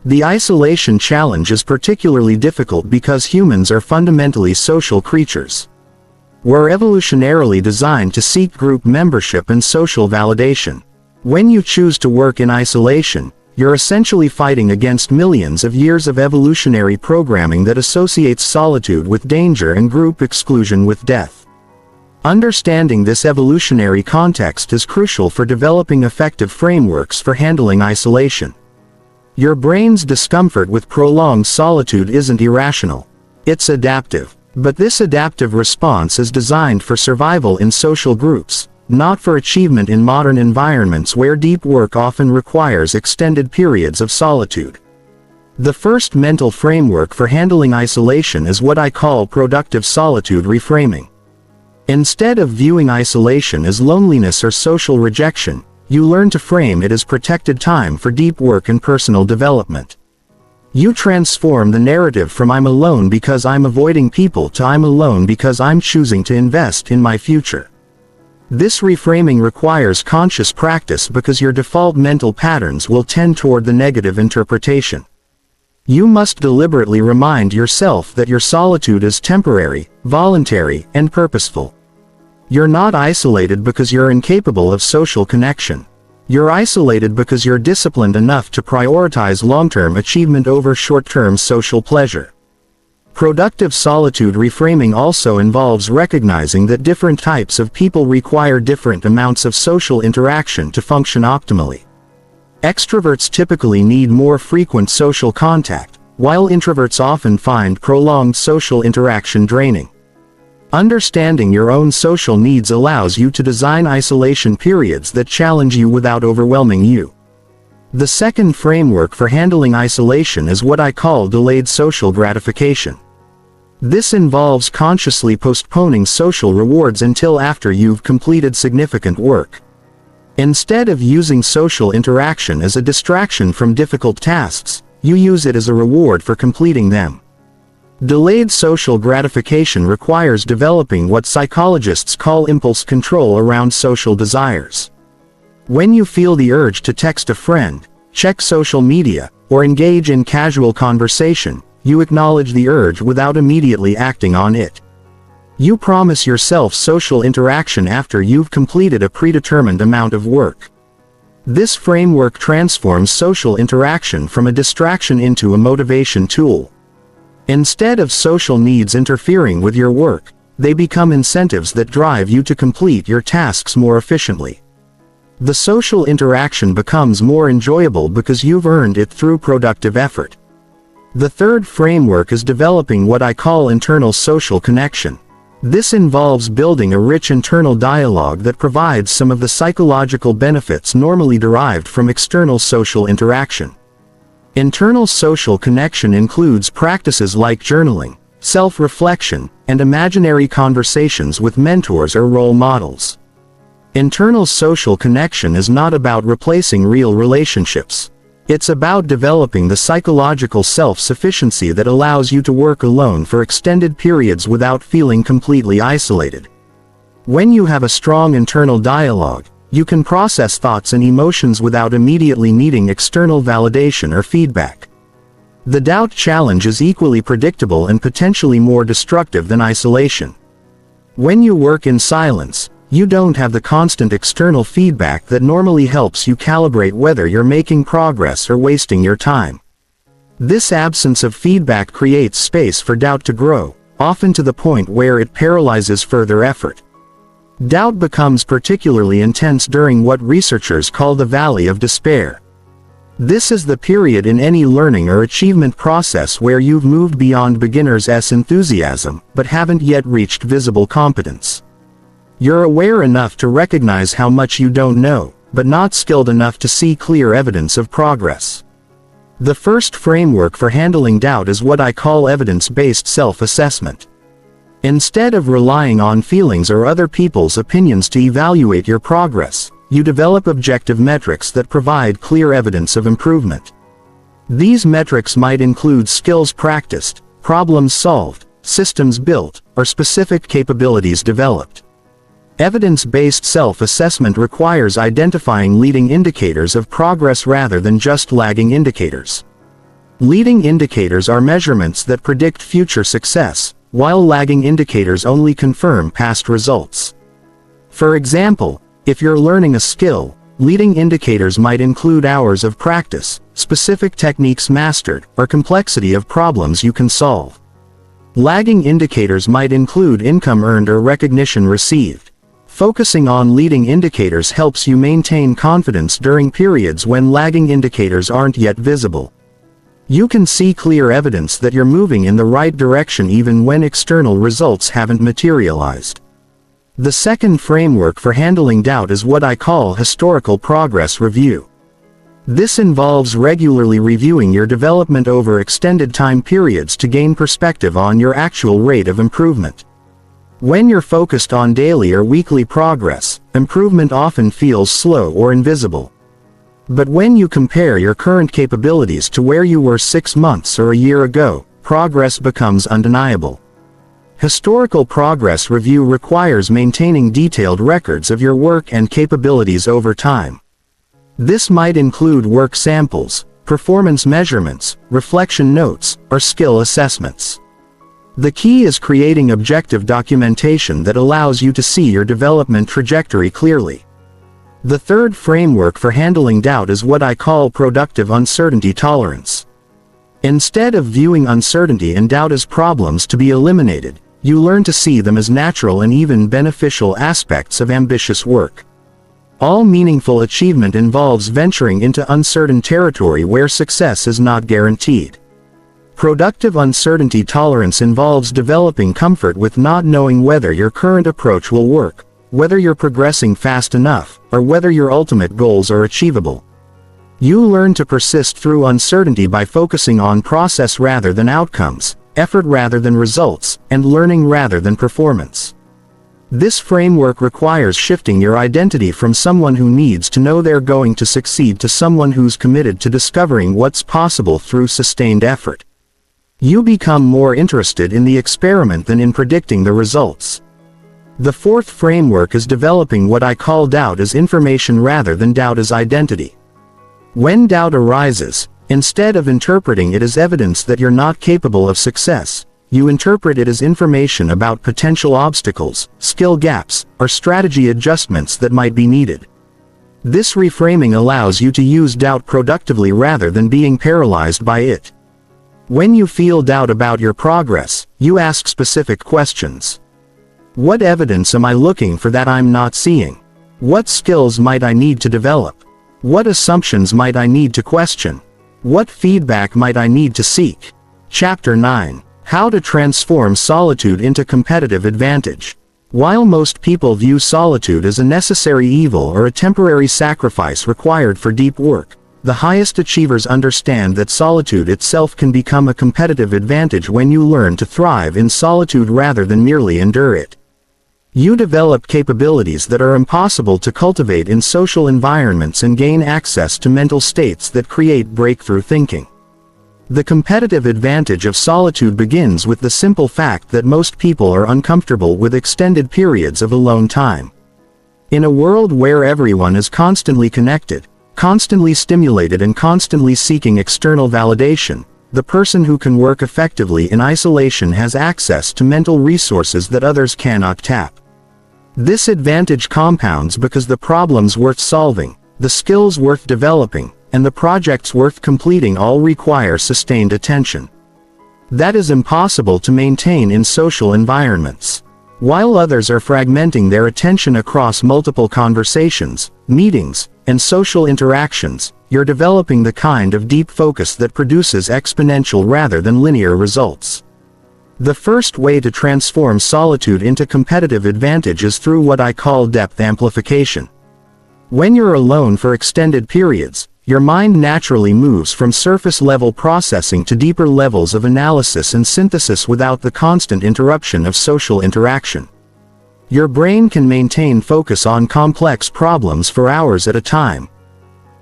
The isolation challenge is particularly difficult because humans are fundamentally social creatures. We're evolutionarily designed to seek group membership and social validation. When you choose to work in isolation, you're essentially fighting against millions of years of evolutionary programming that associates solitude with danger and group exclusion with death. Understanding this evolutionary context is crucial for developing effective frameworks for handling isolation. Your brain's discomfort with prolonged solitude isn't irrational. It's adaptive. But this adaptive response is designed for survival in social groups, not for achievement in modern environments where deep work often requires extended periods of solitude. The first mental framework for handling isolation is what I call productive solitude reframing. Instead of viewing isolation as loneliness or social rejection, you learn to frame it as protected time for deep work and personal development. You transform the narrative from "I'm alone because I'm avoiding people" to "I'm alone because I'm choosing to invest in my future." This reframing requires conscious practice because your default mental patterns will tend toward the negative interpretation. You must deliberately remind yourself that your solitude is temporary, voluntary, and purposeful. You're not isolated because you're incapable of social connection. You're isolated because you're disciplined enough to prioritize long-term achievement over short-term social pleasure. Productive solitude reframing also involves recognizing that different types of people require different amounts of social interaction to function optimally. Extroverts typically need more frequent social contact, while introverts often find prolonged social interaction draining. Understanding your own social needs allows you to design isolation periods that challenge you without overwhelming you. The second framework for handling isolation is what I call delayed social gratification. This involves consciously postponing social rewards until after you've completed significant work. Instead of using social interaction as a distraction from difficult tasks, you use it as a reward for completing them. Delayed social gratification requires developing what psychologists call impulse control around social desires. When you feel the urge to text a friend, check social media, or engage in casual conversation, you acknowledge the urge without immediately acting on it. You promise yourself social interaction after you've completed a predetermined amount of work. This framework transforms social interaction from a distraction into a motivation tool. Instead of social needs interfering with your work, they become incentives that drive you to complete your tasks more efficiently. The social interaction becomes more enjoyable because you've earned it through productive effort. The third framework is developing what I call internal social connection. This involves building a rich internal dialogue that provides some of the psychological benefits normally derived from external social interaction. Internal social connection includes practices like journaling, self-reflection, and imaginary conversations with mentors or role models. Internal social connection is not about replacing real relationships. It's about developing the psychological self-sufficiency that allows you to work alone for extended periods without feeling completely isolated. When you have a strong internal dialogue, you can process thoughts and emotions without immediately needing external validation or feedback. The doubt challenge is equally predictable and potentially more destructive than isolation. When you work in silence, you don't have the constant external feedback that normally helps you calibrate whether you're making progress or wasting your time. This absence of feedback creates space for doubt to grow, often to the point where it paralyzes further effort. Doubt becomes particularly intense during what researchers call the valley of despair. This is the period in any learning or achievement process where you've moved beyond beginner's enthusiasm, but haven't yet reached visible competence. You're aware enough to recognize how much you don't know, but not skilled enough to see clear evidence of progress. The first framework for handling doubt is what I call evidence-based self-assessment. Instead of relying on feelings or other people's opinions to evaluate your progress, you develop objective metrics that provide clear evidence of improvement. These metrics might include skills practiced, problems solved, systems built, or specific capabilities developed. Evidence-based self-assessment requires identifying leading indicators of progress rather than just lagging indicators. Leading indicators are measurements that predict future success, while lagging indicators only confirm past results. For example, if you're learning a skill, leading indicators might include hours of practice, specific techniques mastered, or complexity of problems you can solve. Lagging indicators might include income earned or recognition received. Focusing on leading indicators helps you maintain confidence during periods when lagging indicators aren't yet visible. You can see clear evidence that you're moving in the right direction even when external results haven't materialized. The second framework for handling doubt is what I call historical progress review. This involves regularly reviewing your development over extended time periods to gain perspective on your actual rate of improvement. When you're focused on daily or weekly progress, improvement often feels slow or invisible. But when you compare your current capabilities to where you were 6 months or a year ago, progress becomes undeniable. Historical progress review requires maintaining detailed records of your work and capabilities over time. This might include work samples, performance measurements, reflection notes, or skill assessments. The key is creating objective documentation that allows you to see your development trajectory clearly. The third framework for handling doubt is what I call productive uncertainty tolerance. Instead of viewing uncertainty and doubt as problems to be eliminated, you learn to see them as natural and even beneficial aspects of ambitious work. All meaningful achievement involves venturing into uncertain territory where success is not guaranteed. Productive uncertainty tolerance involves developing comfort with not knowing whether your current approach will work, whether you're progressing fast enough, or whether your ultimate goals are achievable. You learn to persist through uncertainty by focusing on process rather than outcomes, effort rather than results, and learning rather than performance. This framework requires shifting your identity from someone who needs to know they're going to succeed to someone who's committed to discovering what's possible through sustained effort. You become more interested in the experiment than in predicting the results. The fourth framework is developing what I call doubt as information rather than doubt as identity. When doubt arises, instead of interpreting it as evidence that you're not capable of success, you interpret it as information about potential obstacles, skill gaps, or strategy adjustments that might be needed. This reframing allows you to use doubt productively rather than being paralyzed by it. When you feel doubt about your progress, you ask specific questions. What evidence am I looking for that I'm not seeing? What skills might I need to develop? What assumptions might I need to question? What feedback might I need to seek? Chapter 9. How to transform solitude into competitive advantage. While most people view solitude as a necessary evil or a temporary sacrifice required for deep work, The highest achievers understand that solitude itself can become a competitive advantage when you learn to thrive in solitude rather than merely endure it. You develop capabilities that are impossible to cultivate in social environments and gain access to mental states that create breakthrough thinking. The competitive advantage of solitude begins with the simple fact that most people are uncomfortable with extended periods of alone time. In a world where everyone is constantly connected, constantly stimulated and constantly seeking external validation, the person who can work effectively in isolation has access to mental resources that others cannot tap. This advantage compounds because the problems worth solving, the skills worth developing, and the projects worth completing all require sustained attention. That is impossible to maintain in social environments. While others are fragmenting their attention across multiple conversations, meetings, and social interactions, you're developing the kind of deep focus that produces exponential rather than linear results. The first way to transform solitude into competitive advantage is through what I call depth amplification. When you're alone for extended periods, your mind naturally moves from surface-level processing to deeper levels of analysis and synthesis without the constant interruption of social interaction. Your brain can maintain focus on complex problems for hours at a time.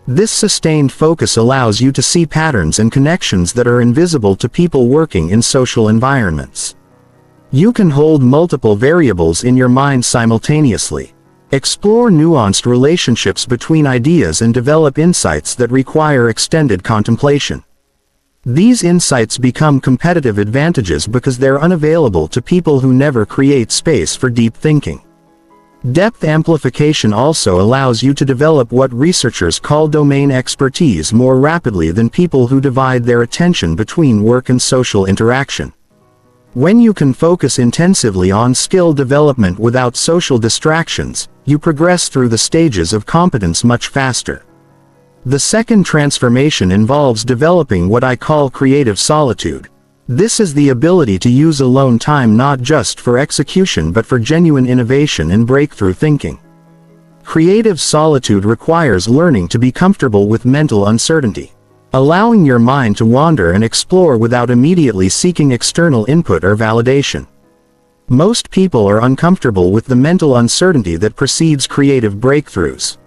This sustained focus allows you to see patterns and connections that are invisible to people working in social environments. You can hold multiple variables in your mind simultaneously. Explore nuanced relationships between ideas and develop insights that require extended contemplation. These insights become competitive advantages because they're unavailable to people who never create space for deep thinking. Depth amplification also allows you to develop what researchers call domain expertise more rapidly than people who divide their attention between work and social interaction. When you can focus intensively on skill development without social distractions, you progress through the stages of competence much faster. The second transformation involves developing what I call creative solitude. This is the ability to use alone time not just for execution but for genuine innovation and breakthrough thinking. Creative solitude requires learning to be comfortable with mental uncertainty. Allowing your mind to wander and explore without immediately seeking external input or validation. Most people are uncomfortable with the mental uncertainty that precedes creative breakthroughs.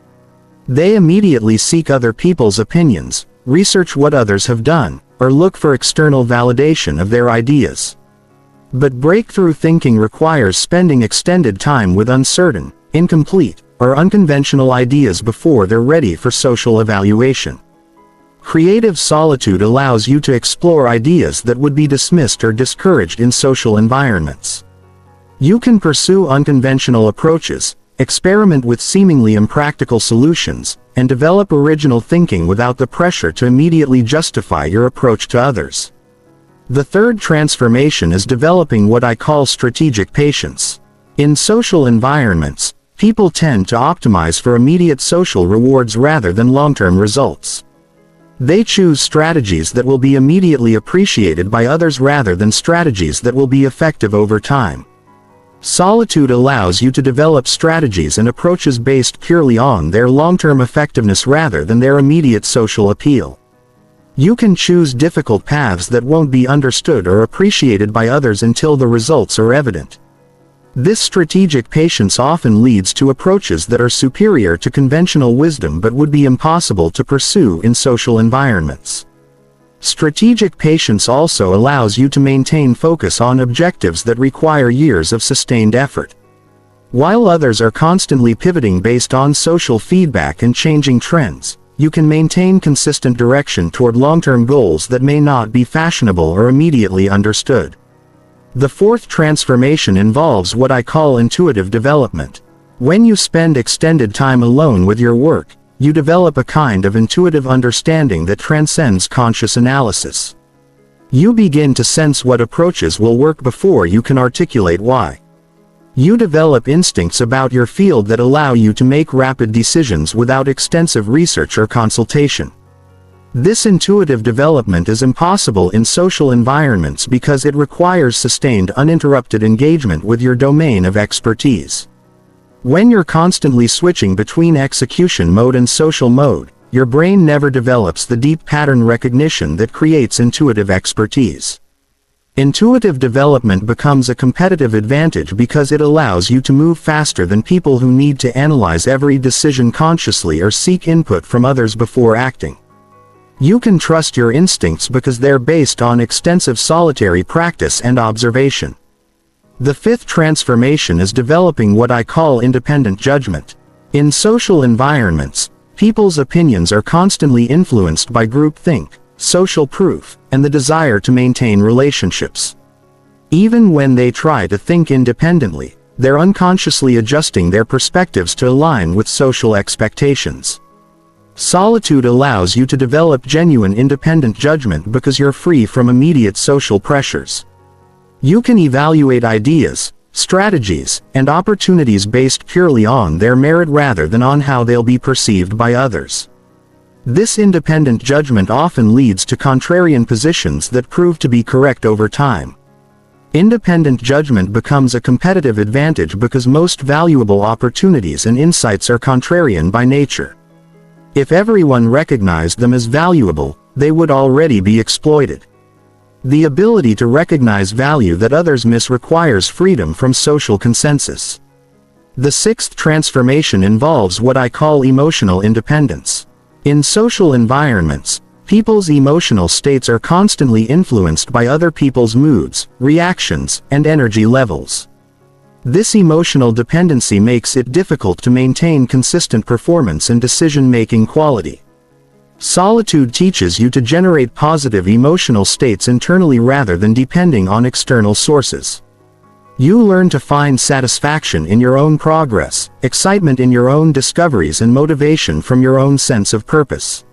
They immediately seek other people's opinions, research what others have done, or look for external validation of their ideas. But breakthrough thinking requires spending extended time with uncertain, incomplete, or unconventional ideas before they're ready for social evaluation. Creative solitude allows you to explore ideas that would be dismissed or discouraged in social environments. You can pursue unconventional approaches, experiment with seemingly impractical solutions, and develop original thinking without the pressure to immediately justify your approach to others. The third transformation is developing what I call strategic patience. In social environments, people tend to optimize for immediate social rewards rather than long-term results. They choose strategies that will be immediately appreciated by others rather than strategies that will be effective over time. Solitude allows you to develop strategies and approaches based purely on their long-term effectiveness rather than their immediate social appeal. You can choose difficult paths that won't be understood or appreciated by others until the results are evident. This strategic patience often leads to approaches that are superior to conventional wisdom but would be impossible to pursue in social environments. Strategic patience also allows you to maintain focus on objectives that require years of sustained effort. While others are constantly pivoting based on social feedback and changing trends, you can maintain consistent direction toward long-term goals that may not be fashionable or immediately understood. The fourth transformation involves what I call intuitive development. When you spend extended time alone with your work, you develop a kind of intuitive understanding that transcends conscious analysis. You begin to sense what approaches will work before you can articulate why. You develop instincts about your field that allow you to make rapid decisions without extensive research or consultation. This intuitive development is impossible in social environments because it requires sustained uninterrupted engagement with your domain of expertise. When you're constantly switching between execution mode and social mode, your brain never develops the deep pattern recognition that creates intuitive expertise. Intuitive development becomes a competitive advantage because it allows you to move faster than people who need to analyze every decision consciously or seek input from others before acting. You can trust your instincts because they're based on extensive solitary practice and observation. The fifth transformation is developing what I call independent judgment. In social environments, people's opinions are constantly influenced by groupthink, social proof, and the desire to maintain relationships. Even when they try to think independently, they're unconsciously adjusting their perspectives to align with social expectations. Solitude allows you to develop genuine independent judgment because you're free from immediate social pressures. You can evaluate ideas, strategies, and opportunities based purely on their merit rather than on how they'll be perceived by others. This independent judgment often leads to contrarian positions that prove to be correct over time. Independent judgment becomes a competitive advantage because most valuable opportunities and insights are contrarian by nature. If everyone recognized them as valuable, they would already be exploited. The ability to recognize value that others miss requires freedom from social consensus. The sixth transformation involves what I call emotional independence. In social environments, people's emotional states are constantly influenced by other people's moods, reactions, and energy levels. This emotional dependency makes it difficult to maintain consistent performance and decision-making quality. Solitude teaches you to generate positive emotional states internally rather than depending on external sources. You learn to find satisfaction in your own progress, excitement in your own discoveries, and motivation from your own sense of purpose.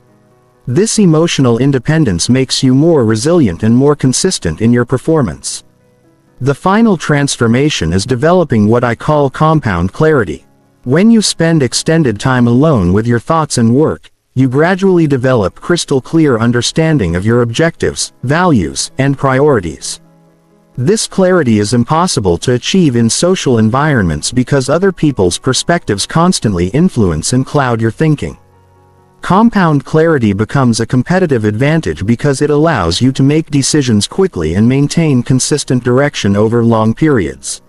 This emotional independence makes you more resilient and more consistent in your performance. The final transformation is developing what I call compound clarity. When you spend extended time alone with your thoughts and work, you gradually develop crystal clear understanding of your objectives, values, and priorities. This clarity is impossible to achieve in social environments because other people's perspectives constantly influence and cloud your thinking. Compound clarity becomes a competitive advantage because it allows you to make decisions quickly and maintain consistent direction over long periods.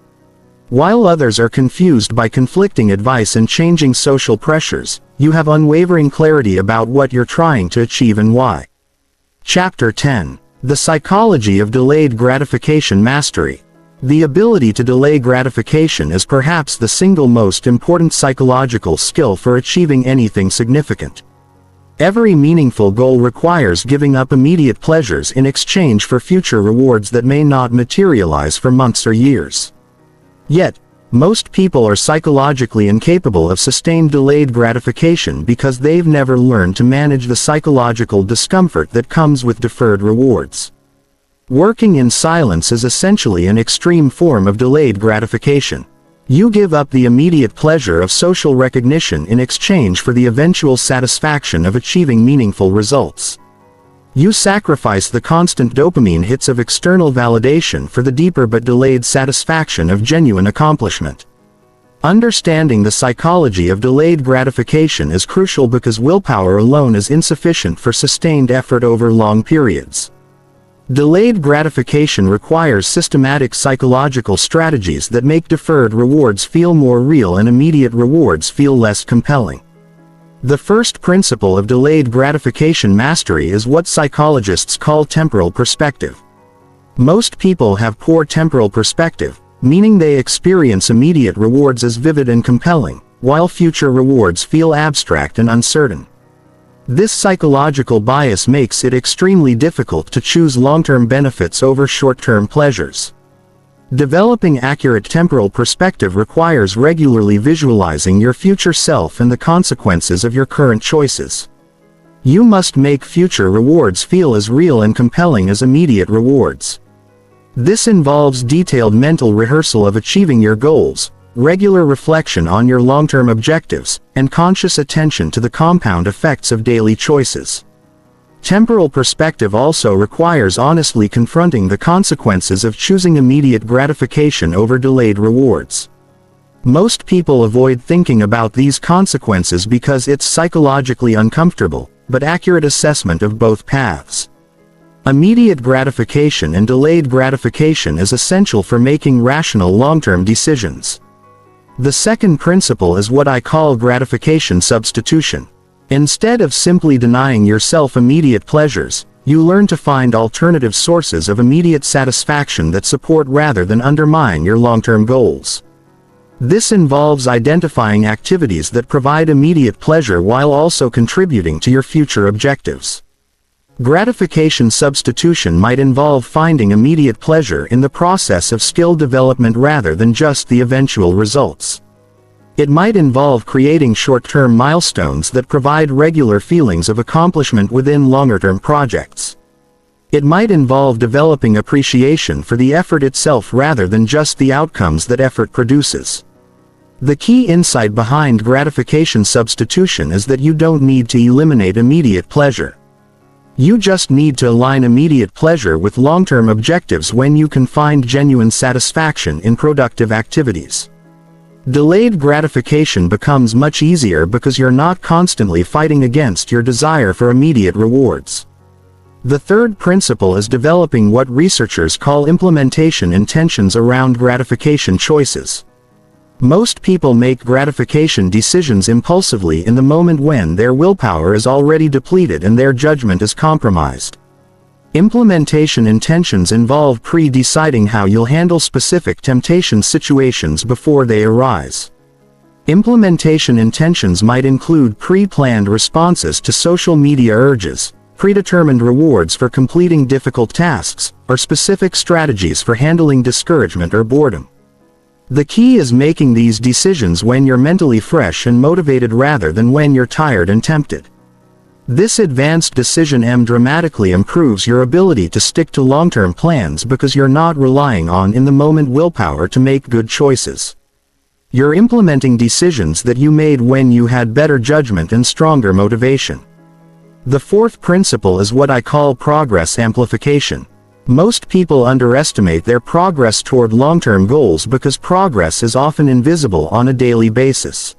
While others are confused by conflicting advice and changing social pressures, you have unwavering clarity about what you're trying to achieve and why. Chapter 10. The Psychology of Delayed Gratification Mastery. The ability to delay gratification is perhaps the single most important psychological skill for achieving anything significant. Every meaningful goal requires giving up immediate pleasures in exchange for future rewards that may not materialize for months or years. Yet, most people are psychologically incapable of sustained delayed gratification because they've never learned to manage the psychological discomfort that comes with deferred rewards. Working in silence is essentially an extreme form of delayed gratification. You give up the immediate pleasure of social recognition in exchange for the eventual satisfaction of achieving meaningful results. You sacrifice the constant dopamine hits of external validation for the deeper but delayed satisfaction of genuine accomplishment. Understanding the psychology of delayed gratification is crucial because willpower alone is insufficient for sustained effort over long periods. Delayed gratification requires systematic psychological strategies that make deferred rewards feel more real and immediate rewards feel less compelling. The first principle of delayed gratification mastery is what psychologists call temporal perspective. Most people have poor temporal perspective, meaning they experience immediate rewards as vivid and compelling, while future rewards feel abstract and uncertain. This psychological bias makes it extremely difficult to choose long-term benefits over short-term pleasures. Developing accurate temporal perspective requires regularly visualizing your future self and the consequences of your current choices. You must make future rewards feel as real and compelling as immediate rewards. This involves detailed mental rehearsal of achieving your goals, regular reflection on your long-term objectives, and conscious attention to the compound effects of daily choices. Temporal perspective also requires honestly confronting the consequences of choosing immediate gratification over delayed rewards. Most people avoid thinking about these consequences because it's psychologically uncomfortable, but accurate assessment of both paths. Immediate gratification and delayed gratification is essential for making rational long-term decisions. The second principle is what I call gratification substitution. Instead of simply denying yourself immediate pleasures, you learn to find alternative sources of immediate satisfaction that support rather than undermine your long-term goals. This involves identifying activities that provide immediate pleasure while also contributing to your future objectives. Gratification substitution might involve finding immediate pleasure in the process of skill development rather than just the eventual results. It might involve creating short-term milestones that provide regular feelings of accomplishment within longer-term projects. It might involve developing appreciation for the effort itself rather than just the outcomes that effort produces. The key insight behind gratification substitution is that you don't need to eliminate immediate pleasure. You just need to align immediate pleasure with long-term objectives when you can find genuine satisfaction in productive activities. Delayed gratification becomes much easier because you're not constantly fighting against your desire for immediate rewards. The third principle is developing what researchers call implementation intentions around gratification choices. Most people make gratification decisions impulsively in the moment when their willpower is already depleted and their judgment is compromised. Implementation intentions involve pre-deciding how you'll handle specific temptation situations before they arise. Implementation intentions might include pre-planned responses to social media urges, predetermined rewards for completing difficult tasks, or specific strategies for handling discouragement or boredom. The key is making these decisions when you're mentally fresh and motivated rather than when you're tired and tempted. This advanced decision dramatically improves your ability to stick to long-term plans because you're not relying on in-the-moment willpower to make good choices. You're implementing decisions that you made when you had better judgment and stronger motivation. The fourth principle is what I call progress amplification. Most people underestimate their progress toward long-term goals because progress is often invisible on a daily basis.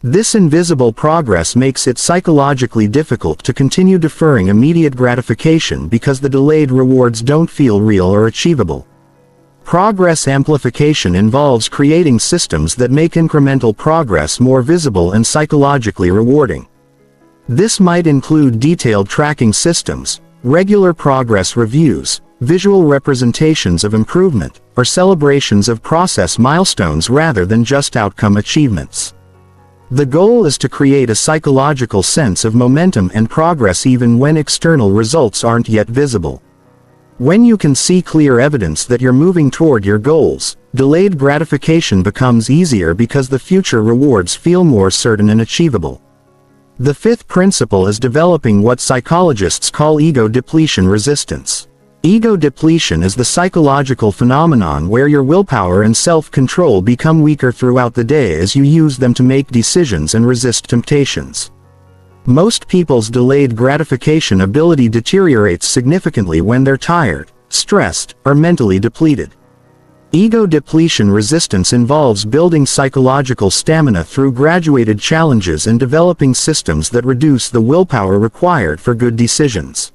This invisible progress makes it psychologically difficult to continue deferring immediate gratification because the delayed rewards don't feel real or achievable. Progress amplification involves creating systems that make incremental progress more visible and psychologically rewarding. This might include detailed tracking systems, regular progress reviews, visual representations of improvement, or celebrations of process milestones rather than just outcome achievements. The goal is to create a psychological sense of momentum and progress even when external results aren't yet visible. When you can see clear evidence that you're moving toward your goals, delayed gratification becomes easier because the future rewards feel more certain and achievable. The fifth principle is developing what psychologists call ego depletion resistance. Ego depletion is the psychological phenomenon where your willpower and self-control become weaker throughout the day as you use them to make decisions and resist temptations. Most people's delayed gratification ability deteriorates significantly when they're tired, stressed, or mentally depleted. Ego depletion resistance involves building psychological stamina through graduated challenges and developing systems that reduce the willpower required for good decisions.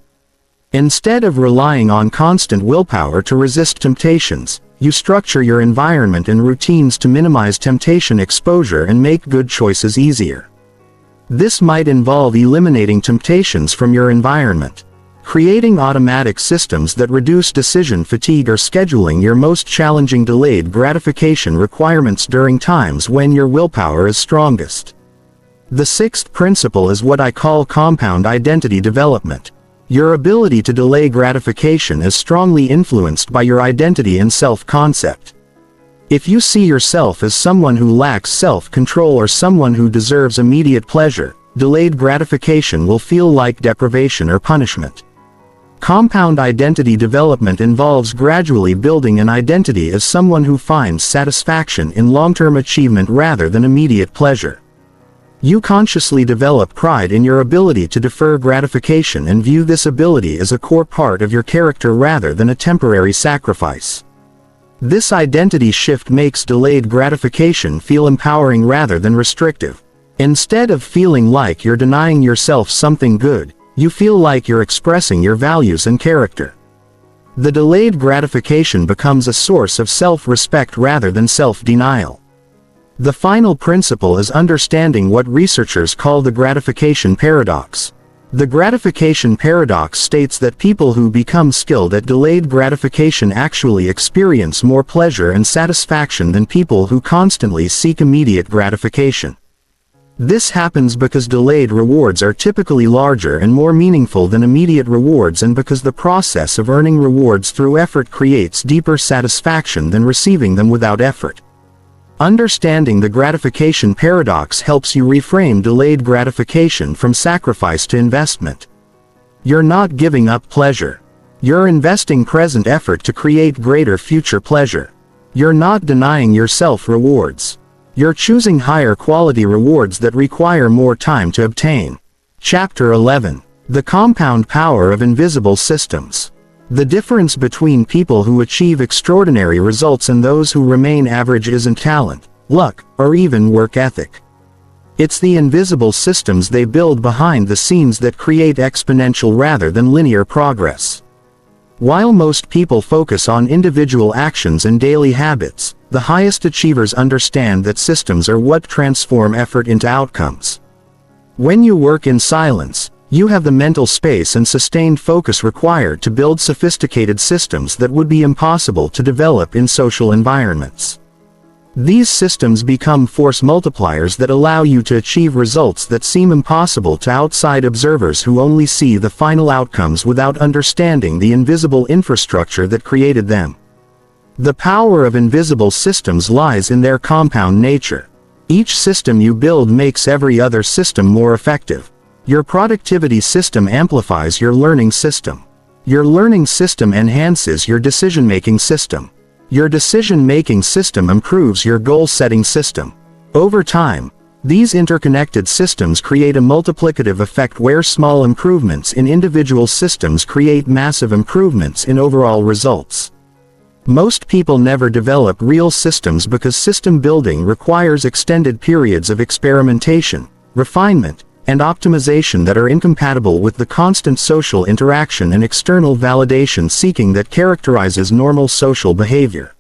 Instead of relying on constant willpower to resist temptations, you structure your environment and routines to minimize temptation exposure and make good choices easier. This might involve eliminating temptations from your environment, creating automatic systems that reduce decision fatigue, or scheduling your most challenging delayed gratification requirements during times when your willpower is strongest. The sixth principle is what I call compound identity development. Your ability to delay gratification is strongly influenced by your identity and self-concept. If you see yourself as someone who lacks self-control or someone who deserves immediate pleasure, delayed gratification will feel like deprivation or punishment. Compound identity development involves gradually building an identity as someone who finds satisfaction in long-term achievement rather than immediate pleasure. You consciously develop pride in your ability to defer gratification and view this ability as a core part of your character rather than a temporary sacrifice. This identity shift makes delayed gratification feel empowering rather than restrictive. Instead of feeling like you're denying yourself something good, you feel like you're expressing your values and character. The delayed gratification becomes a source of self-respect rather than self-denial. The final principle is understanding what researchers call the gratification paradox. The gratification paradox states that people who become skilled at delayed gratification actually experience more pleasure and satisfaction than people who constantly seek immediate gratification. This happens because delayed rewards are typically larger and more meaningful than immediate rewards, and because the process of earning rewards through effort creates deeper satisfaction than receiving them without effort. Understanding the gratification paradox helps you reframe delayed gratification from sacrifice to investment. You're not giving up pleasure. You're investing present effort to create greater future pleasure. You're not denying yourself rewards. You're choosing higher quality rewards that require more time to obtain. Chapter 11. The compound power of invisible systems. The difference between people who achieve extraordinary results and those who remain average isn't talent, luck, or even work ethic. It's the invisible systems they build behind the scenes that create exponential rather than linear progress. While most people focus on individual actions and daily habits, the highest achievers understand that systems are what transform effort into outcomes. When you work in silence, you have the mental space and sustained focus required to build sophisticated systems that would be impossible to develop in social environments. These systems become force multipliers that allow you to achieve results that seem impossible to outside observers who only see the final outcomes without understanding the invisible infrastructure that created them. The power of invisible systems lies in their compound nature. Each system you build makes every other system more effective. Your productivity system amplifies your learning system. Your learning system enhances your decision-making system. Your decision-making system improves your goal-setting system. Over time, these interconnected systems create a multiplicative effect where small improvements in individual systems create massive improvements in overall results. Most people never develop real systems because system building requires extended periods of experimentation, refinement, and optimization that are incompatible with the constant social interaction and external validation seeking that characterizes normal social behavior.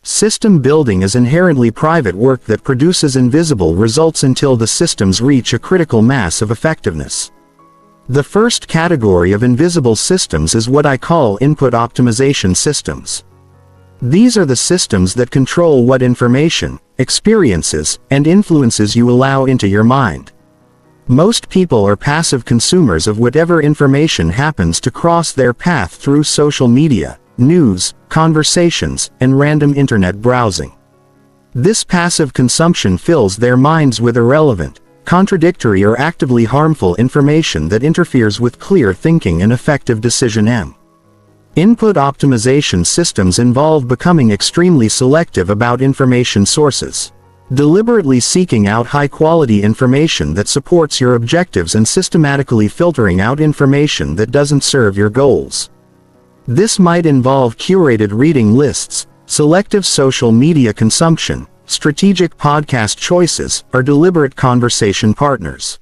System building is inherently private work that produces invisible results until the systems reach a critical mass of effectiveness. The first category of invisible systems is what I call input optimization systems. These are the systems that control what information, experiences, and influences you allow into your mind. Most people are passive consumers of whatever information happens to cross their path through social media, news, conversations, and random internet browsing. This passive consumption fills their minds with irrelevant, contradictory, or actively harmful information that interferes with clear thinking and effective decision. Input optimization systems involve becoming extremely selective about information sources. Deliberately seeking out high-quality information that supports your objectives and systematically filtering out information that doesn't serve your goals. This might involve curated reading lists, selective social media consumption, strategic podcast choices, or deliberate conversation partners.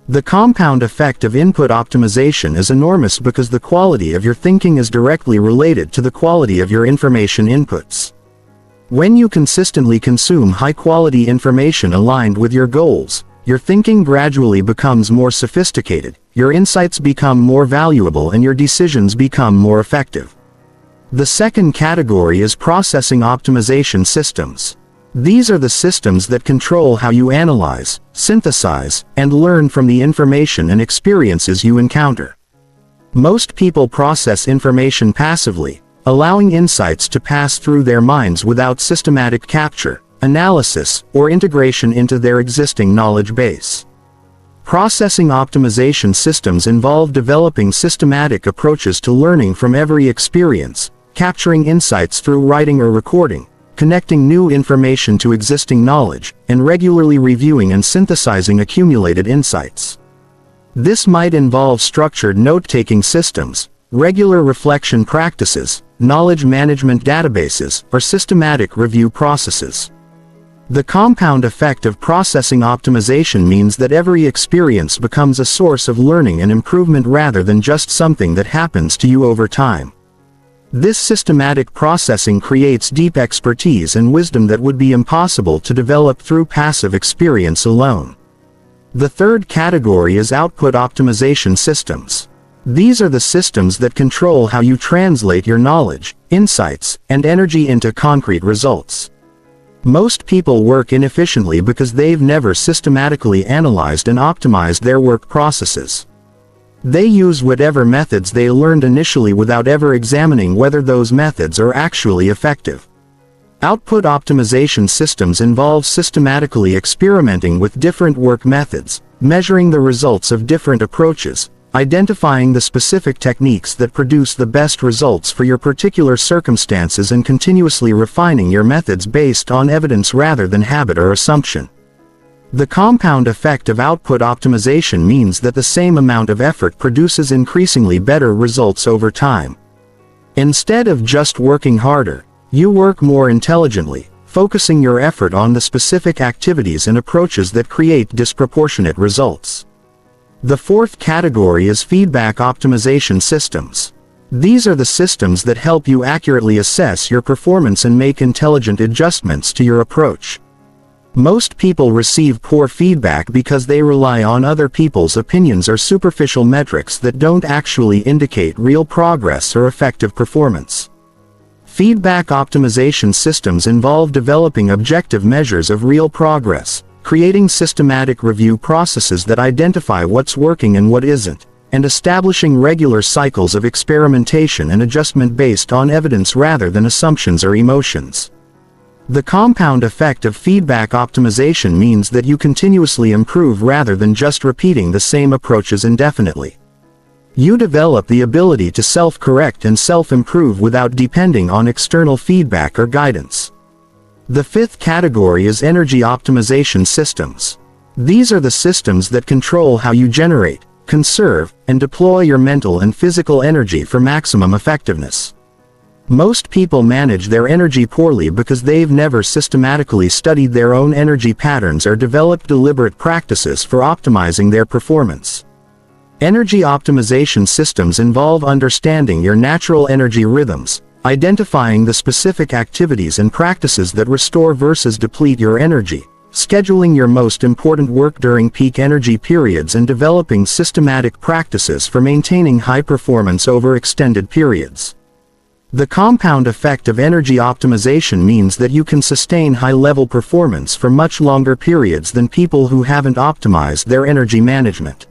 The compound effect of input optimization is enormous because the quality of your thinking is directly related to the quality of your information inputs. When you consistently consume high-quality information aligned with your goals, your thinking gradually becomes more sophisticated, your insights become more valuable, and your decisions become more effective. The second category is processing optimization systems. These are the systems that control how you analyze, synthesize, and learn from the information and experiences you encounter. Most people process information passively, allowing insights to pass through their minds without systematic capture, analysis, or integration into their existing knowledge base. Processing optimization systems involve developing systematic approaches to learning from every experience, capturing insights through writing or recording, connecting new information to existing knowledge, and regularly reviewing and synthesizing accumulated insights. This might involve structured note-taking systems, regular reflection practices, knowledge management databases, or systematic review processes. The compound effect of processing optimization means that every experience becomes a source of learning and improvement rather than just something that happens to you over time. This systematic processing creates deep expertise and wisdom that would be impossible to develop through passive experience alone. The third category is output optimization systems. These are the systems that control how you translate your knowledge, insights, and energy into concrete results. Most people work inefficiently because they've never systematically analyzed and optimized their work processes. They use whatever methods they learned initially without ever examining whether those methods are actually effective. Output optimization systems involve systematically experimenting with different work methods, measuring the results of different approaches, identifying the specific techniques that produce the best results for your particular circumstances, and continuously refining your methods based on evidence rather than habit or assumption. The compound effect of output optimization means that the same amount of effort produces increasingly better results over time. Instead of just working harder, you work more intelligently, focusing your effort on the specific activities and approaches that create disproportionate results. The fourth category is feedback optimization systems. These are the systems that help you accurately assess your performance and make intelligent adjustments to your approach. Most people receive poor feedback because they rely on other people's opinions or superficial metrics that don't actually indicate real progress or effective performance. Feedback optimization systems involve developing objective measures of real progress, creating systematic review processes that identify what's working and what isn't, and establishing regular cycles of experimentation and adjustment based on evidence rather than assumptions or emotions. The compound effect of feedback optimization means that you continuously improve rather than just repeating the same approaches indefinitely. You develop the ability to self-correct and self-improve without depending on external feedback or guidance. The fifth category is energy optimization systems. These are the systems that control how you generate, conserve, and deploy your mental and physical energy for maximum effectiveness. Most people manage their energy poorly because they've never systematically studied their own energy patterns or developed deliberate practices for optimizing their performance. Energy optimization systems involve understanding your natural energy rhythms, identifying the specific activities and practices that restore versus deplete your energy, scheduling your most important work during peak energy periods, and developing systematic practices for maintaining high performance over extended periods. The compound effect of energy optimization means that you can sustain high-level performance for much longer periods than people who haven't optimized their energy management.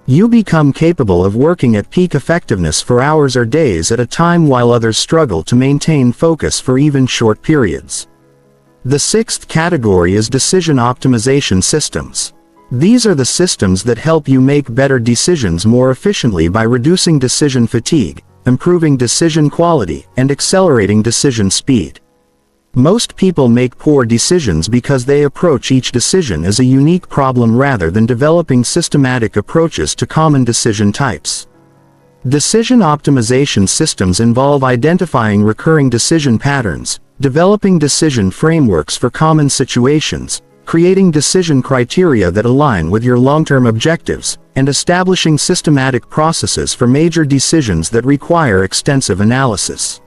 You become capable of working at peak effectiveness for hours or days at a time while others struggle to maintain focus for even short periods. The sixth category is decision optimization systems. These are the systems that help you make better decisions more efficiently by reducing decision fatigue, improving decision quality, and accelerating decision speed. Most people make poor decisions because they approach each decision as a unique problem rather than developing systematic approaches to common decision types. Decision optimization systems involve identifying recurring decision patterns, developing decision frameworks for common situations, creating decision criteria that align with your long-term objectives, and establishing systematic processes for major decisions that require extensive analysis.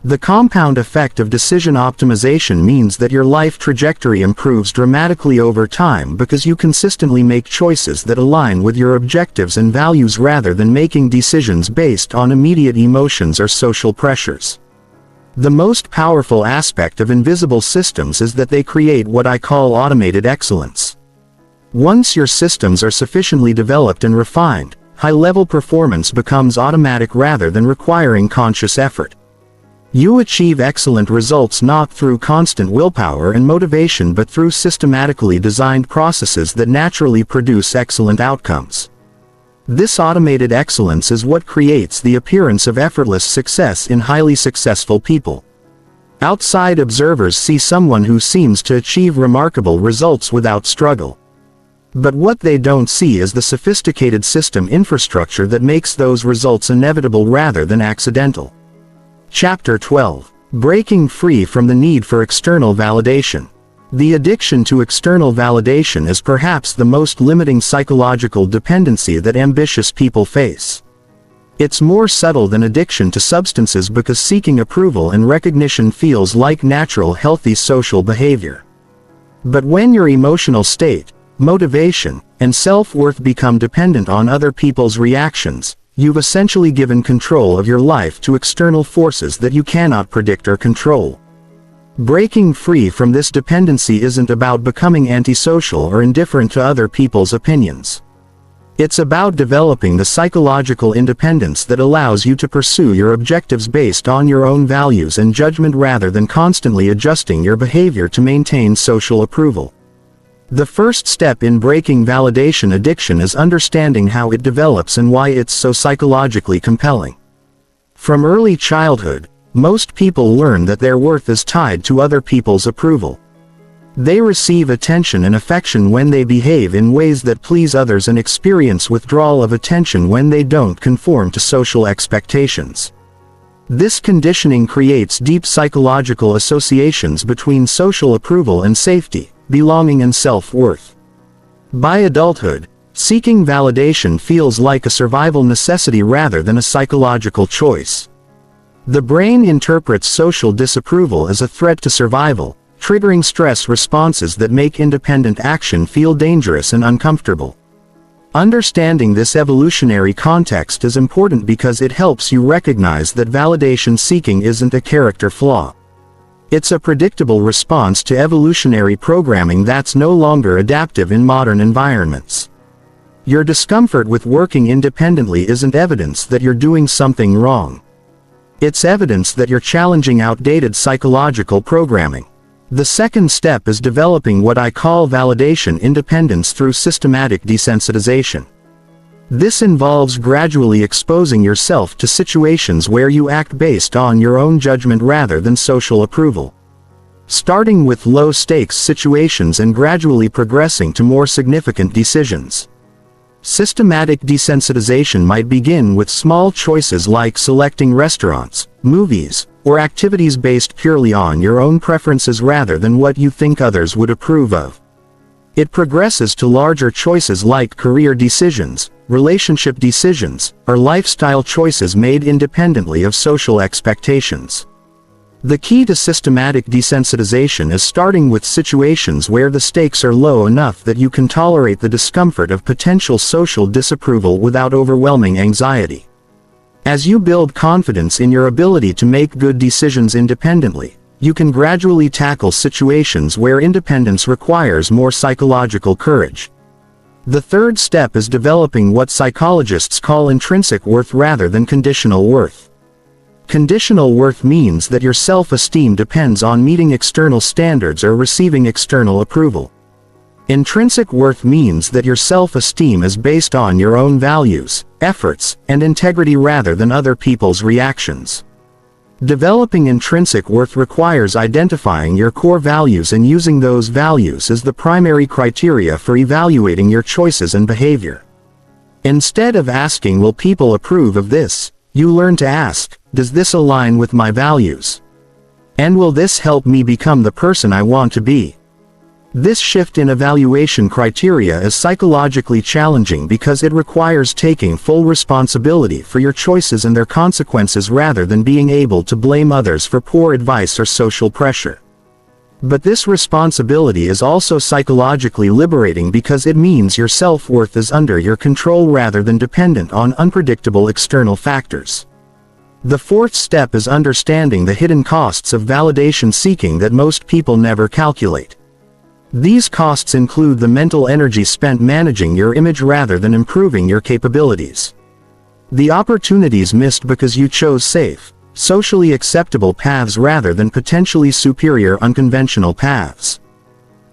The compound effect of decision optimization means that your life trajectory improves dramatically over time because you consistently make choices that align with your objectives and values rather than making decisions based on immediate emotions or social pressures. The most powerful aspect of invisible systems is that they create what I call automated excellence. Once your systems are sufficiently developed and refined, high-level performance becomes automatic rather than requiring conscious effort. You achieve excellent results not through constant willpower and motivation but through systematically designed processes that naturally produce excellent outcomes. This automated excellence is what creates the appearance of effortless success in highly successful people. Outside observers see someone who seems to achieve remarkable results without struggle. But what they don't see is the sophisticated system infrastructure that makes those results inevitable rather than accidental. Chapter 12. Breaking free from the need for external validation. The addiction to external validation is perhaps the most limiting psychological dependency that ambitious people face. It's more subtle than addiction to substances because seeking approval and recognition feels like natural, healthy social behavior. But when your emotional state, motivation, and self-worth become dependent on other people's reactions, you've essentially given control of your life to external forces that you cannot predict or control. Breaking free from this dependency isn't about becoming antisocial or indifferent to other people's opinions. It's about developing the psychological independence that allows you to pursue your objectives based on your own values and judgment rather than constantly adjusting your behavior to maintain social approval. The first step in breaking validation addiction is understanding how it develops and why it's so psychologically compelling. From early childhood, most people learn that their worth is tied to other people's approval. They receive attention and affection when they behave in ways that please others and experience withdrawal of attention when they don't conform to social expectations. This conditioning creates deep psychological associations between social approval and safety, belonging and self-worth. By adulthood, seeking validation feels like a survival necessity rather than a psychological choice. The brain interprets social disapproval as a threat to survival, triggering stress responses that make independent action feel dangerous and uncomfortable. Understanding this evolutionary context is important because it helps you recognize that validation seeking isn't a character flaw. It's a predictable response to evolutionary programming that's no longer adaptive in modern environments. Your discomfort with working independently isn't evidence that you're doing something wrong. It's evidence that you're challenging outdated psychological programming. The second step is developing what I call validation independence through systematic desensitization. This involves gradually exposing yourself to situations where you act based on your own judgment rather than social approval. Starting with low-stakes situations and gradually progressing to more significant decisions. Systematic desensitization might begin with small choices like selecting restaurants, movies, or activities based purely on your own preferences rather than what you think others would approve of. It progresses to larger choices like career decisions, relationship decisions, or lifestyle choices made independently of social expectations. The key to systematic desensitization is starting with situations where the stakes are low enough that you can tolerate the discomfort of potential social disapproval without overwhelming anxiety. As you build confidence in your ability to make good decisions independently, you can gradually tackle situations where independence requires more psychological courage. The third step is developing what psychologists call intrinsic worth rather than conditional worth. Conditional worth means that your self-esteem depends on meeting external standards or receiving external approval. Intrinsic worth means that your self-esteem is based on your own values, efforts, and integrity rather than other people's reactions. Developing intrinsic worth requires identifying your core values and using those values as the primary criteria for evaluating your choices and behavior. Instead of asking, "Will people approve of this?" you learn to ask, "Does this align with my values? And will this help me become the person I want to be?" This shift in evaluation criteria is psychologically challenging because it requires taking full responsibility for your choices and their consequences rather than being able to blame others for poor advice or social pressure. But this responsibility is also psychologically liberating because it means your self-worth is under your control rather than dependent on unpredictable external factors. The fourth step is understanding the hidden costs of validation seeking that most people never calculate. These costs include the mental energy spent managing your image rather than improving your capabilities. The opportunities missed because you chose safe, socially acceptable paths rather than potentially superior unconventional paths.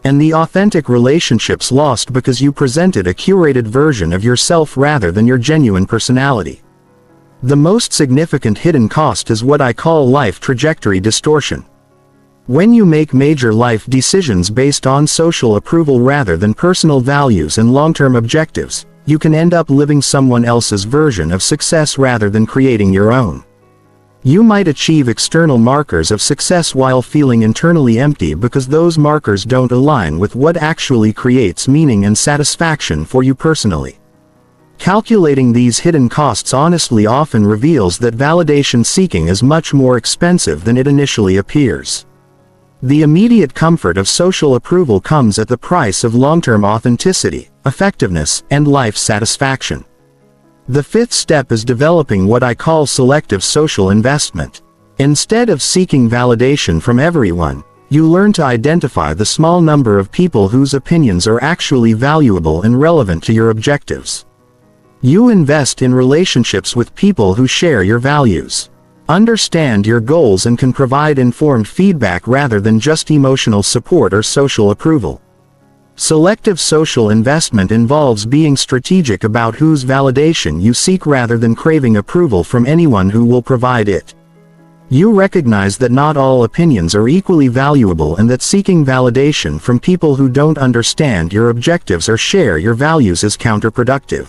And the authentic relationships lost because you presented a curated version of yourself rather than your genuine personality. The most significant hidden cost is what I call life trajectory distortion. When you make major life decisions based on social approval rather than personal values and long-term objectives, you can end up living someone else's version of success rather than creating your own. You might achieve external markers of success while feeling internally empty because those markers don't align with what actually creates meaning and satisfaction for you personally. Calculating these hidden costs honestly often reveals that validation seeking is much more expensive than it initially appears. The immediate comfort of social approval comes at the price of long-term authenticity, effectiveness, and life satisfaction. The fifth step is developing what I call selective social investment. Instead of seeking validation from everyone, you learn to identify the small number of people whose opinions are actually valuable and relevant to your objectives. You invest in relationships with people who share your values, understand your goals, and can provide informed feedback rather than just emotional support or social approval. Selective social investment involves being strategic about whose validation you seek rather than craving approval from anyone who will provide it. You recognize that not all opinions are equally valuable and that seeking validation from people who don't understand your objectives or share your values is counterproductive.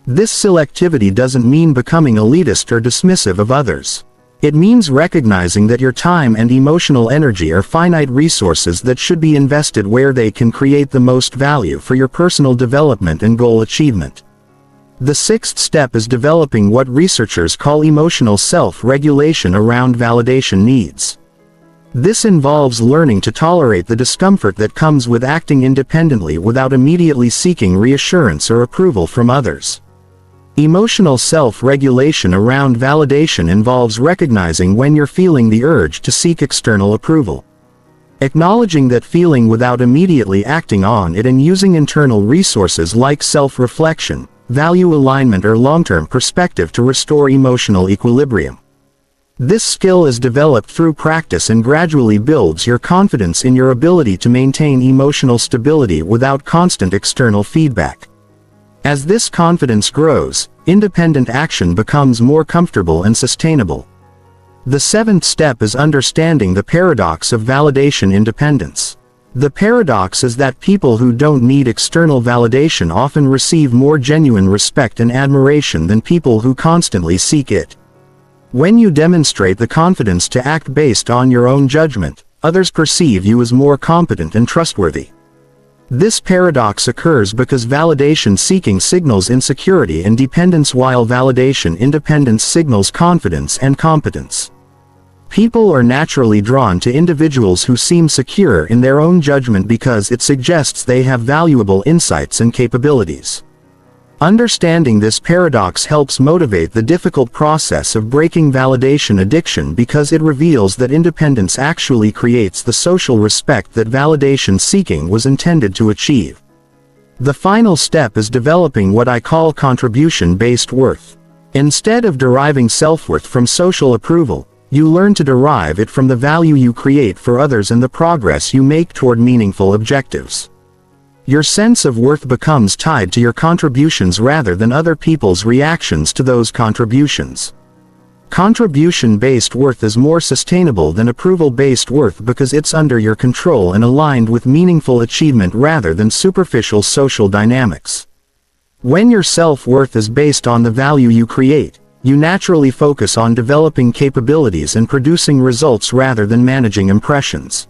This selectivity doesn't mean becoming elitist or dismissive of others. It means recognizing that your time and emotional energy are finite resources that should be invested where they can create the most value for your personal development and goal achievement. The sixth step is developing what researchers call emotional self-regulation around validation needs. This involves learning to tolerate the discomfort that comes with acting independently without immediately seeking reassurance or approval from others. Emotional self-regulation around validation involves recognizing when you're feeling the urge to seek external approval. Acknowledging that feeling without immediately acting on it and using internal resources like self-reflection, value alignment, or long-term perspective to restore emotional equilibrium. This skill is developed through practice and gradually builds your confidence in your ability to maintain emotional stability without constant external feedback. As this confidence grows, independent action becomes more comfortable and sustainable. The seventh step is understanding the paradox of validation independence. The paradox is that people who don't need external validation often receive more genuine respect and admiration than people who constantly seek it. When you demonstrate the confidence to act based on your own judgment, others perceive you as more competent and trustworthy. This paradox occurs because validation seeking signals insecurity and dependence while validation independence signals confidence and competence. People are naturally drawn to individuals who seem secure in their own judgment because it suggests they have valuable insights and capabilities. Understanding this paradox helps motivate the difficult process of breaking validation addiction because it reveals that independence actually creates the social respect that validation seeking was intended to achieve. The final step is developing what I call contribution-based worth. Instead of deriving self-worth from social approval, you learn to derive it from the value you create for others and the progress you make toward meaningful objectives. Your sense of worth becomes tied to your contributions rather than other people's reactions to those contributions. Contribution-based worth is more sustainable than approval-based worth because it's under your control and aligned with meaningful achievement rather than superficial social dynamics. When your self-worth is based on the value you create, you naturally focus on developing capabilities and producing results rather than managing impressions.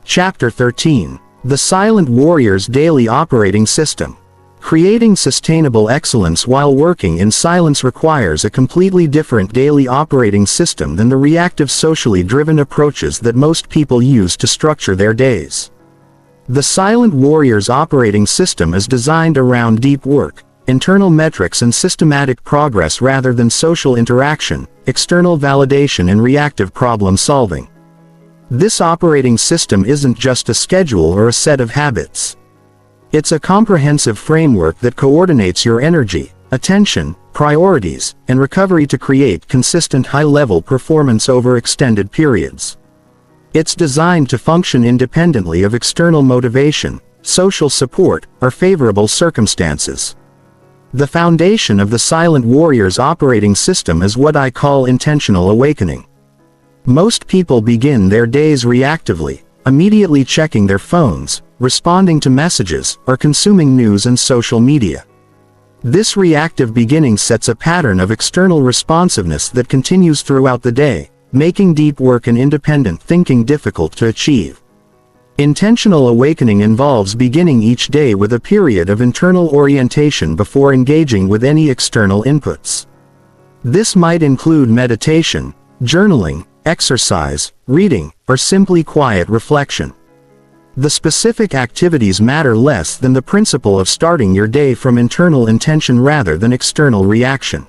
Chapter 13. The Silent Warrior's Daily Operating System. Creating sustainable excellence while working in silence requires a completely different daily operating system than the reactive socially driven approaches that most people use to structure their days. The Silent Warrior's operating system is designed around deep work, internal metrics, and systematic progress rather than social interaction, external validation, and reactive problem solving. This operating system isn't just a schedule or a set of habits. It's a comprehensive framework that coordinates your energy, attention, priorities, and recovery to create consistent high-level performance over extended periods. It's designed to function independently of external motivation, social support, or favorable circumstances. The foundation of the Silent Warrior's operating system is what I call intentional awakening. Most people begin their days reactively, immediately checking their phones, responding to messages, or consuming news and social media. This reactive beginning sets a pattern of external responsiveness that continues throughout the day, making deep work and independent thinking difficult to achieve. Intentional awakening involves beginning each day with a period of internal orientation before engaging with any external inputs. This might include meditation, journaling, exercise, reading, or simply quiet reflection. The specific activities matter less than the principle of starting your day from internal intention rather than external reaction.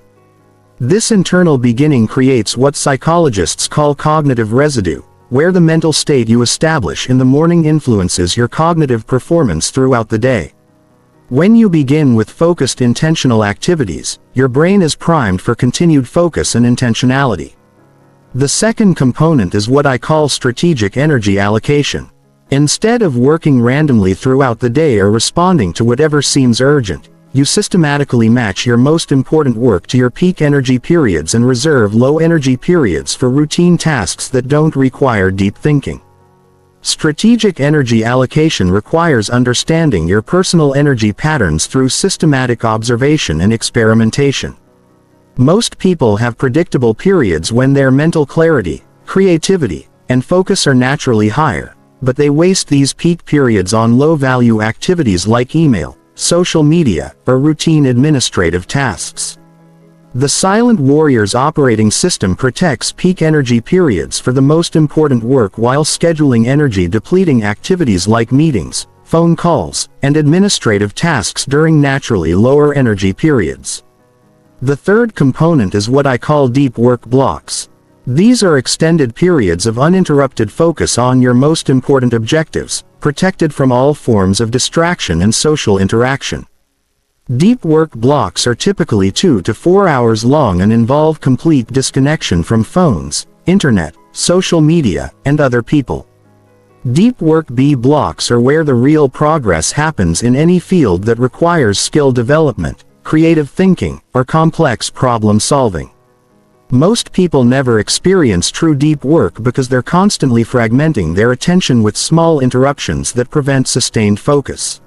This internal beginning creates what psychologists call cognitive residue, where the mental state you establish in the morning influences your cognitive performance throughout the day. When you begin with focused intentional activities, your brain is primed for continued focus and intentionality. The second component is what I call strategic energy allocation. Instead of working randomly throughout the day or responding to whatever seems urgent, you systematically match your most important work to your peak energy periods and reserve low energy periods for routine tasks that don't require deep thinking. Strategic energy allocation requires understanding your personal energy patterns through systematic observation and experimentation. Most people have predictable periods when their mental clarity, creativity, and focus are naturally higher, but they waste these peak periods on low-value activities like email, social media, or routine administrative tasks. The Silent Warrior's operating system protects peak energy periods for the most important work while scheduling energy-depleting activities like meetings, phone calls, and administrative tasks during naturally lower energy periods. The third component is what I call deep work blocks. These are extended periods of uninterrupted focus on your most important objectives, protected from all forms of distraction and social interaction. Deep work blocks are typically 2 to 4 hours long and involve complete disconnection from phones, internet, social media, and other people. Deep work B blocks are where the real progress happens in any field that requires skill development, creative thinking, or complex problem solving. Most people never experience true deep work because they're constantly fragmenting their attention with small interruptions that prevent sustained focus.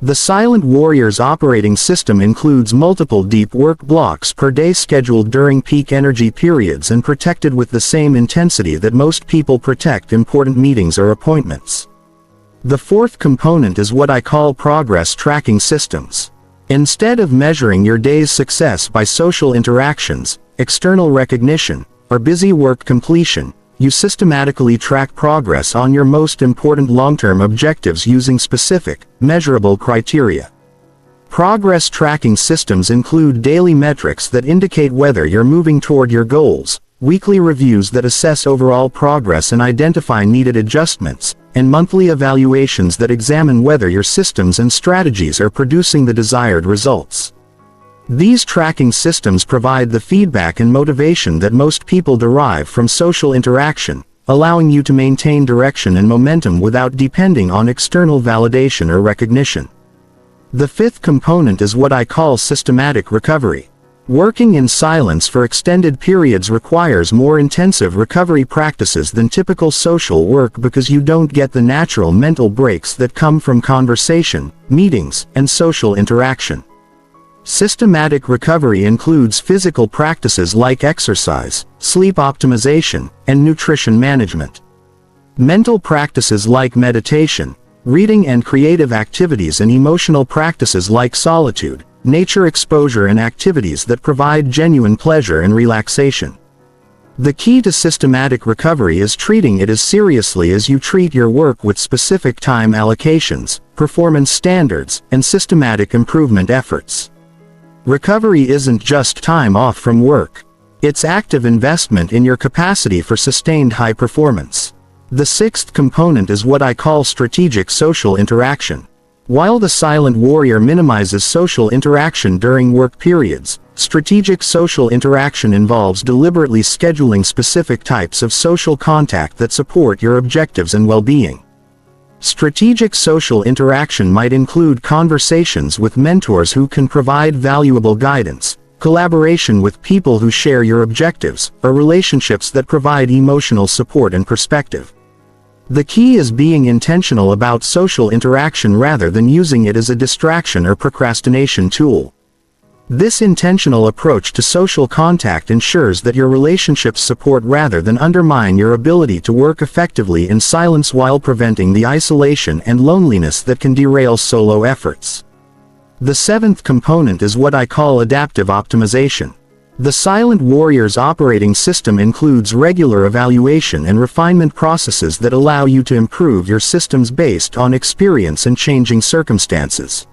The Silent Warrior's operating system includes multiple deep work blocks per day scheduled during peak energy periods and protected with the same intensity that most people protect important meetings or appointments. The fourth component is what I call progress tracking systems. Instead of measuring your day's success by social interactions, external recognition, or busy work completion, you systematically track progress on your most important long-term objectives using specific, measurable criteria. Progress tracking systems include daily metrics that indicate whether you're moving toward your goals, weekly reviews that assess overall progress and identify needed adjustments, and monthly evaluations that examine whether your systems and strategies are producing the desired results. These tracking systems provide the feedback and motivation that most people derive from social interaction, allowing you to maintain direction and momentum without depending on external validation or recognition. The fifth component is what I call systematic recovery. Working in silence for extended periods requires more intensive recovery practices than typical social work because you don't get the natural mental breaks that come from conversation, meetings, and social interaction. Systematic recovery includes physical practices like exercise, sleep optimization, and nutrition management. Mental practices like meditation, reading and creative activities, and emotional practices like solitude, nature exposure, and activities that provide genuine pleasure and relaxation. The key to systematic recovery is treating it as seriously as you treat your work with specific time allocations, performance standards, and systematic improvement efforts. Recovery isn't just time off from work. It's active investment in your capacity for sustained high performance. The sixth component is what I call strategic social interaction. While the Silent Warrior minimizes social interaction during work periods, strategic social interaction involves deliberately scheduling specific types of social contact that support your objectives and well-being. Strategic social interaction might include conversations with mentors who can provide valuable guidance, collaboration with people who share your objectives, or relationships that provide emotional support and perspective. The key is being intentional about social interaction rather than using it as a distraction or procrastination tool. This intentional approach to social contact ensures that your relationships support rather than undermine your ability to work effectively in silence while preventing the isolation and loneliness that can derail solo efforts. The seventh component is what I call adaptive optimization. The Silent Warrior's operating system includes regular evaluation and refinement processes that allow you to improve your systems based on experience and changing circumstances.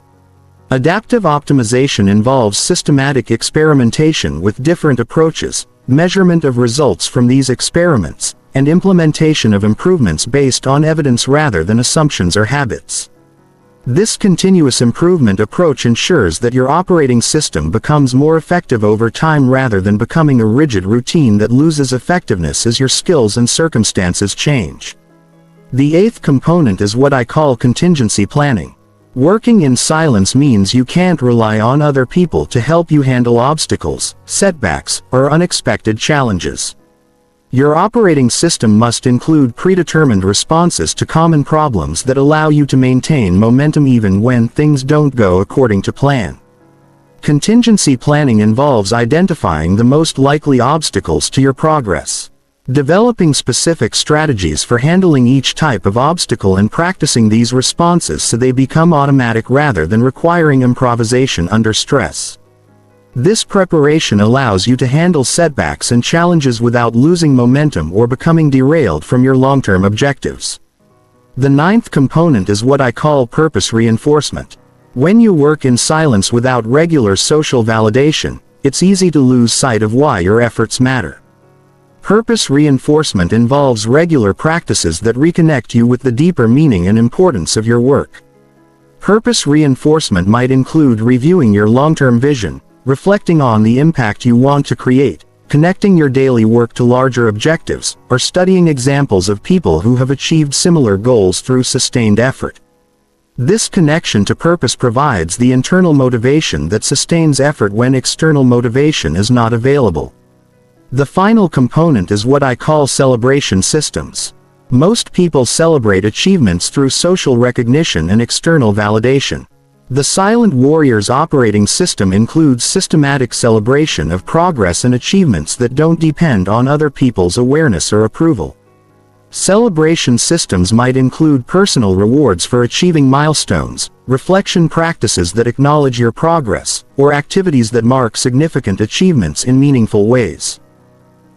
Adaptive optimization involves systematic experimentation with different approaches, measurement of results from these experiments, and implementation of improvements based on evidence rather than assumptions or habits. This continuous improvement approach ensures that your operating system becomes more effective over time rather than becoming a rigid routine that loses effectiveness as your skills and circumstances change. The eighth component is what I call contingency planning. Working in silence means you can't rely on other people to help you handle obstacles, setbacks, or unexpected challenges. Your operating system must include predetermined responses to common problems that allow you to maintain momentum even when things don't go according to plan. Contingency planning involves identifying the most likely obstacles to your progress, developing specific strategies for handling each type of obstacle and practicing these responses so they become automatic rather than requiring improvisation under stress. This preparation allows you to handle setbacks and challenges without losing momentum or becoming derailed from your long-term objectives. The ninth component is what I call purpose reinforcement. When you work in silence without regular social validation, it's easy to lose sight of why your efforts matter. Purpose reinforcement involves regular practices that reconnect you with the deeper meaning and importance of your work. Purpose reinforcement might include reviewing your long-term vision, reflecting on the impact you want to create, connecting your daily work to larger objectives, or studying examples of people who have achieved similar goals through sustained effort. This connection to purpose provides the internal motivation that sustains effort when external motivation is not available. The final component is what I call celebration systems. Most people celebrate achievements through social recognition and external validation. The Silent Warrior's operating system includes systematic celebration of progress and achievements that don't depend on other people's awareness or approval. Celebration systems might include personal rewards for achieving milestones, reflection practices that acknowledge your progress, or activities that mark significant achievements in meaningful ways.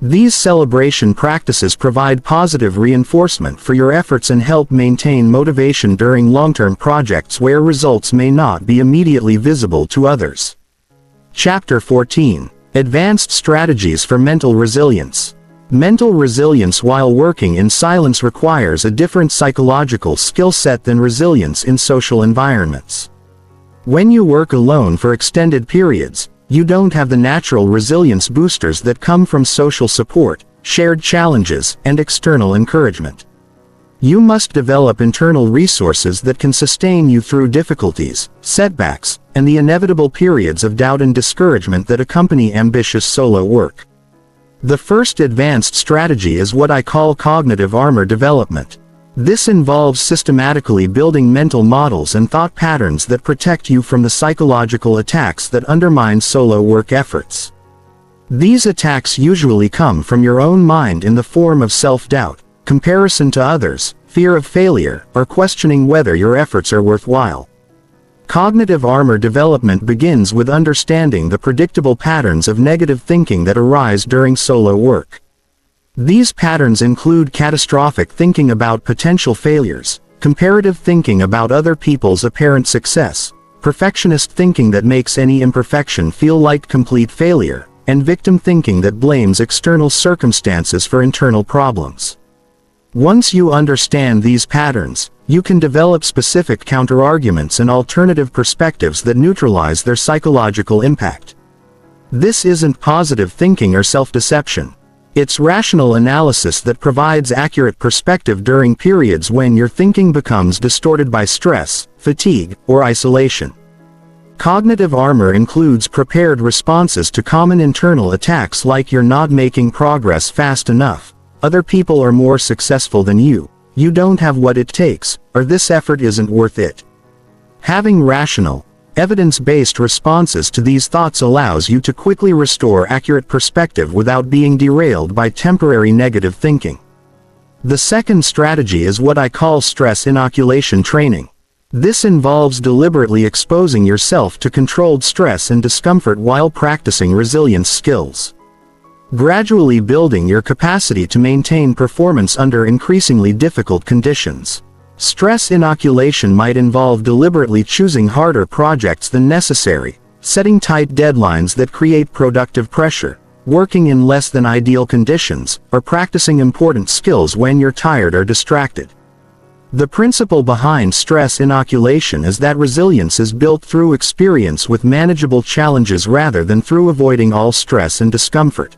These celebration practices provide positive reinforcement for your efforts and help maintain motivation during long-term projects where results may not be immediately visible to others. Chapter 14. Advanced Strategies for Mental Resilience. Mental resilience while working in silence requires a different psychological skill set than resilience in social environments. When you work alone for extended periods, you don't have the natural resilience boosters that come from social support, shared challenges, and external encouragement. You must develop internal resources that can sustain you through difficulties, setbacks, and the inevitable periods of doubt and discouragement that accompany ambitious solo work. The first advanced strategy is what I call cognitive armor development. This involves systematically building mental models and thought patterns that protect you from the psychological attacks that undermine solo work efforts. These attacks usually come from your own mind in the form of self-doubt, comparison to others, fear of failure, or questioning whether your efforts are worthwhile. Cognitive armor development begins with understanding the predictable patterns of negative thinking that arise during solo work. These patterns include catastrophic thinking about potential failures, comparative thinking about other people's apparent success, perfectionist thinking that makes any imperfection feel like complete failure, and victim thinking that blames external circumstances for internal problems. Once you understand these patterns, you can develop specific counterarguments and alternative perspectives that neutralize their psychological impact. This isn't positive thinking or self-deception. It's rational analysis that provides accurate perspective during periods when your thinking becomes distorted by stress, fatigue, or isolation. Cognitive armor includes prepared responses to common internal attacks like you're not making progress fast enough, other people are more successful than you don't have what it takes, or this effort isn't worth it. Having rational, evidence-based responses to these thoughts allows you to quickly restore accurate perspective without being derailed by temporary negative thinking. The second strategy is what I call stress inoculation training. This involves deliberately exposing yourself to controlled stress and discomfort while practicing resilience skills. Gradually building your capacity to maintain performance under increasingly difficult conditions. Stress inoculation might involve deliberately choosing harder projects than necessary, setting tight deadlines that create productive pressure, working in less than ideal conditions, or practicing important skills when you're tired or distracted. The principle behind stress inoculation is that resilience is built through experience with manageable challenges rather than through avoiding all stress and discomfort.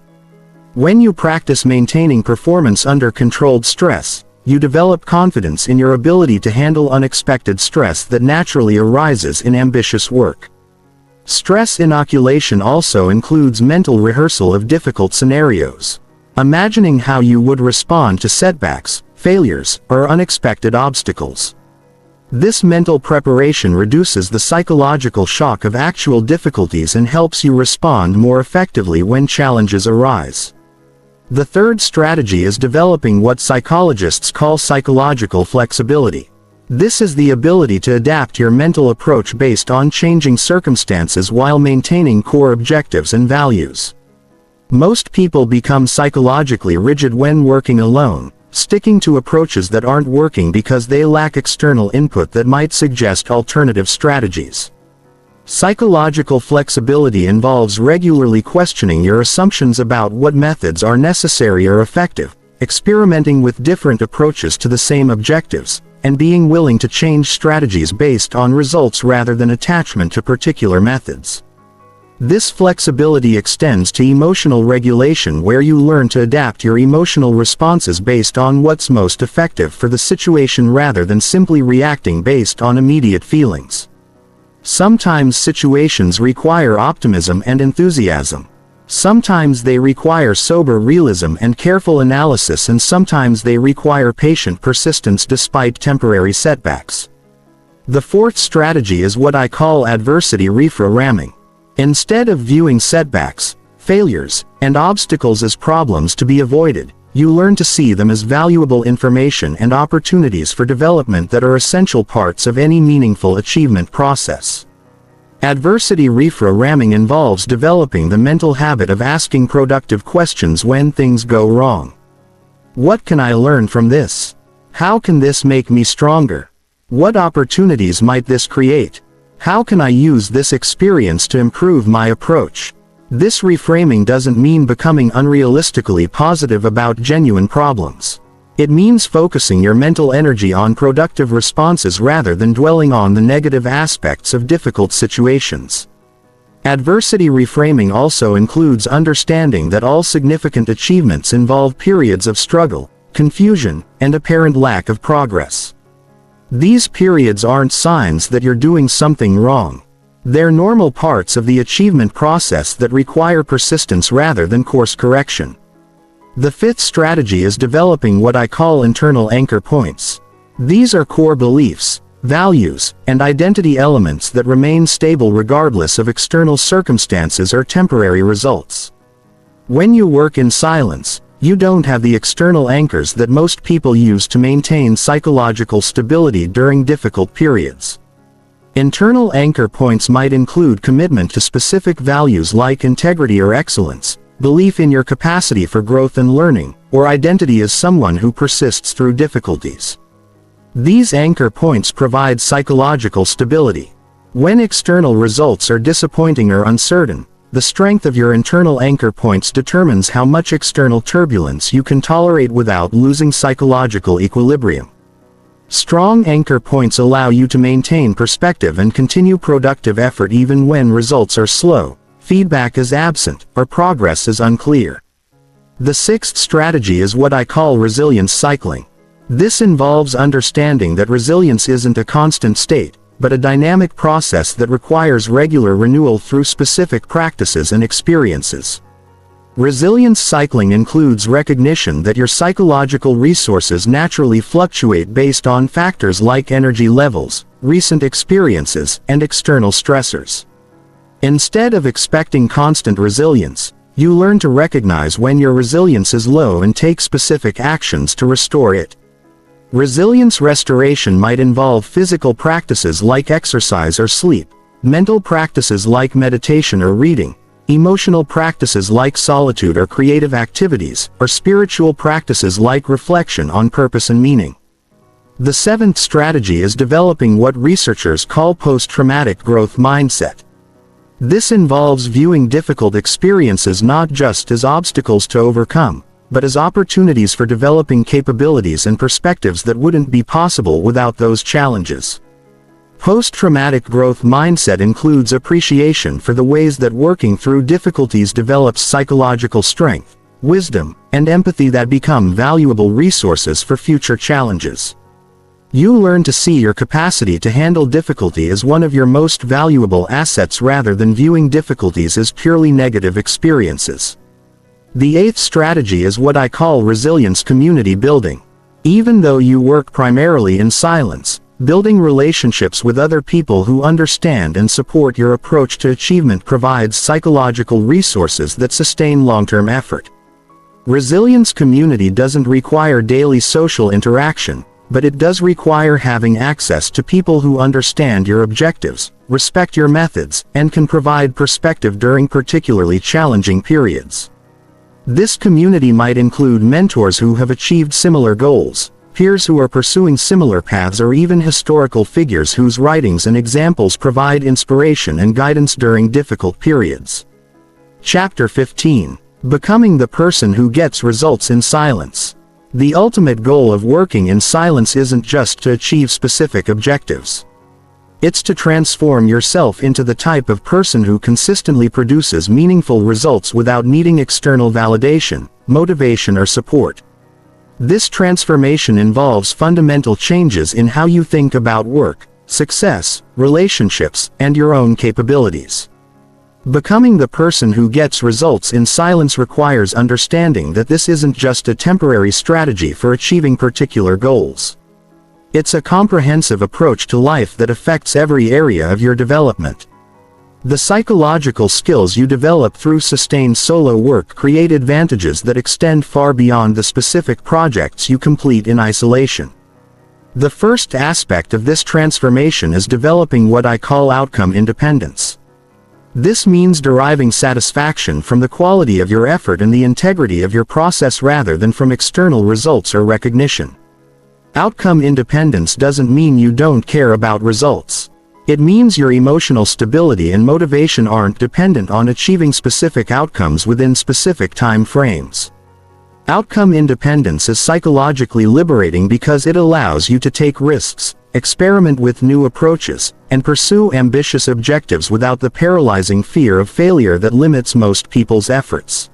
When you practice maintaining performance under controlled stress, you develop confidence in your ability to handle unexpected stress that naturally arises in ambitious work. Stress inoculation also includes mental rehearsal of difficult scenarios. Imagining how you would respond to setbacks, failures, or unexpected obstacles. This mental preparation reduces the psychological shock of actual difficulties and helps you respond more effectively when challenges arise. The third strategy is developing what psychologists call psychological flexibility. This is the ability to adapt your mental approach based on changing circumstances while maintaining core objectives and values. Most people become psychologically rigid when working alone, sticking to approaches that aren't working because they lack external input that might suggest alternative strategies. Psychological flexibility involves regularly questioning your assumptions about what methods are necessary or effective, experimenting with different approaches to the same objectives, and being willing to change strategies based on results rather than attachment to particular methods. This flexibility extends to emotional regulation, where you learn to adapt your emotional responses based on what's most effective for the situation rather than simply reacting based on immediate feelings. Sometimes situations require optimism and enthusiasm. Sometimes they require sober realism and careful analysis, and sometimes they require patient persistence despite temporary setbacks. The fourth strategy is what I call adversity reframming. Instead of viewing setbacks, failures, and obstacles as problems to be avoided, you learn to see them as valuable information and opportunities for development that are essential parts of any meaningful achievement process. Adversity reframming involves developing the mental habit of asking productive questions when things go wrong. What can I learn from this? How can this make me stronger? What opportunities might this create? How can I use this experience to improve my approach? This reframing doesn't mean becoming unrealistically positive about genuine problems. It means focusing your mental energy on productive responses rather than dwelling on the negative aspects of difficult situations. Adversity reframing also includes understanding that all significant achievements involve periods of struggle, confusion, and apparent lack of progress. These periods aren't signs that you're doing something wrong. They're normal parts of the achievement process that require persistence rather than course correction. The fifth strategy is developing what I call internal anchor points. These are core beliefs, values, and identity elements that remain stable regardless of external circumstances or temporary results. When you work in silence, you don't have the external anchors that most people use to maintain psychological stability during difficult periods. Internal anchor points might include commitment to specific values like integrity or excellence, belief in your capacity for growth and learning, or identity as someone who persists through difficulties. These anchor points provide psychological stability. When external results are disappointing or uncertain, the strength of your internal anchor points determines how much external turbulence you can tolerate without losing psychological equilibrium. Strong anchor points allow you to maintain perspective and continue productive effort even when results are slow, feedback is absent, or progress is unclear. The sixth strategy is what I call resilience cycling. This involves understanding that resilience isn't a constant state, but a dynamic process that requires regular renewal through specific practices and experiences. Resilience cycling includes recognition that your psychological resources naturally fluctuate based on factors like energy levels, recent experiences, and external stressors. Instead of expecting constant resilience, you learn to recognize when your resilience is low and take specific actions to restore it. Resilience restoration might involve physical practices like exercise or sleep, mental practices like meditation or reading, emotional practices like solitude or creative activities, or spiritual practices like reflection on purpose and meaning. The seventh strategy is developing what researchers call post-traumatic growth mindset. This involves viewing difficult experiences not just as obstacles to overcome, but as opportunities for developing capabilities and perspectives that wouldn't be possible without those challenges. Post-traumatic growth mindset includes appreciation for the ways that working through difficulties develops psychological strength, wisdom, and empathy that become valuable resources for future challenges. You learn to see your capacity to handle difficulty as one of your most valuable assets rather than viewing difficulties as purely negative experiences. The eighth strategy is what I call resilience community building. Even though you work primarily in silence, building relationships with other people who understand and support your approach to achievement provides psychological resources that sustain long-term effort. Resilience community doesn't require daily social interaction, but it does require having access to people who understand your objectives, respect your methods, and can provide perspective during particularly challenging periods. This community might include mentors who have achieved similar goals, peers who are pursuing similar paths, or even historical figures whose writings and examples provide inspiration and guidance during difficult periods. Chapter 15. Becoming the person who gets results in silence. The ultimate goal of working in silence isn't just to achieve specific objectives. It's to transform yourself into the type of person who consistently produces meaningful results without needing external validation, motivation, or support. This transformation involves fundamental changes in how you think about work, success, relationships, and your own capabilities. Becoming the person who gets results in silence requires understanding that this isn't just a temporary strategy for achieving particular goals. It's a comprehensive approach to life that affects every area of your development. The psychological skills you develop through sustained solo work create advantages that extend far beyond the specific projects you complete in isolation. The first aspect of this transformation is developing what I call outcome independence. This means deriving satisfaction from the quality of your effort and the integrity of your process rather than from external results or recognition. Outcome independence doesn't mean you don't care about results. It means your emotional stability and motivation aren't dependent on achieving specific outcomes within specific time frames. Outcome independence is psychologically liberating because it allows you to take risks, experiment with new approaches, and pursue ambitious objectives without the paralyzing fear of failure that limits most people's efforts.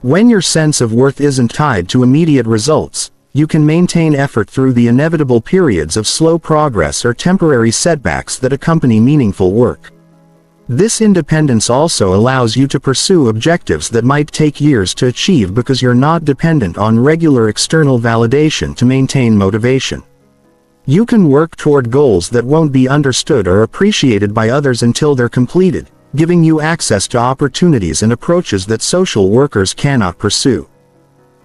When your sense of worth isn't tied to immediate results, you can maintain effort through the inevitable periods of slow progress or temporary setbacks that accompany meaningful work. This independence also allows you to pursue objectives that might take years to achieve because you're not dependent on regular external validation to maintain motivation. You can work toward goals that won't be understood or appreciated by others until they're completed, giving you access to opportunities and approaches that social workers cannot pursue.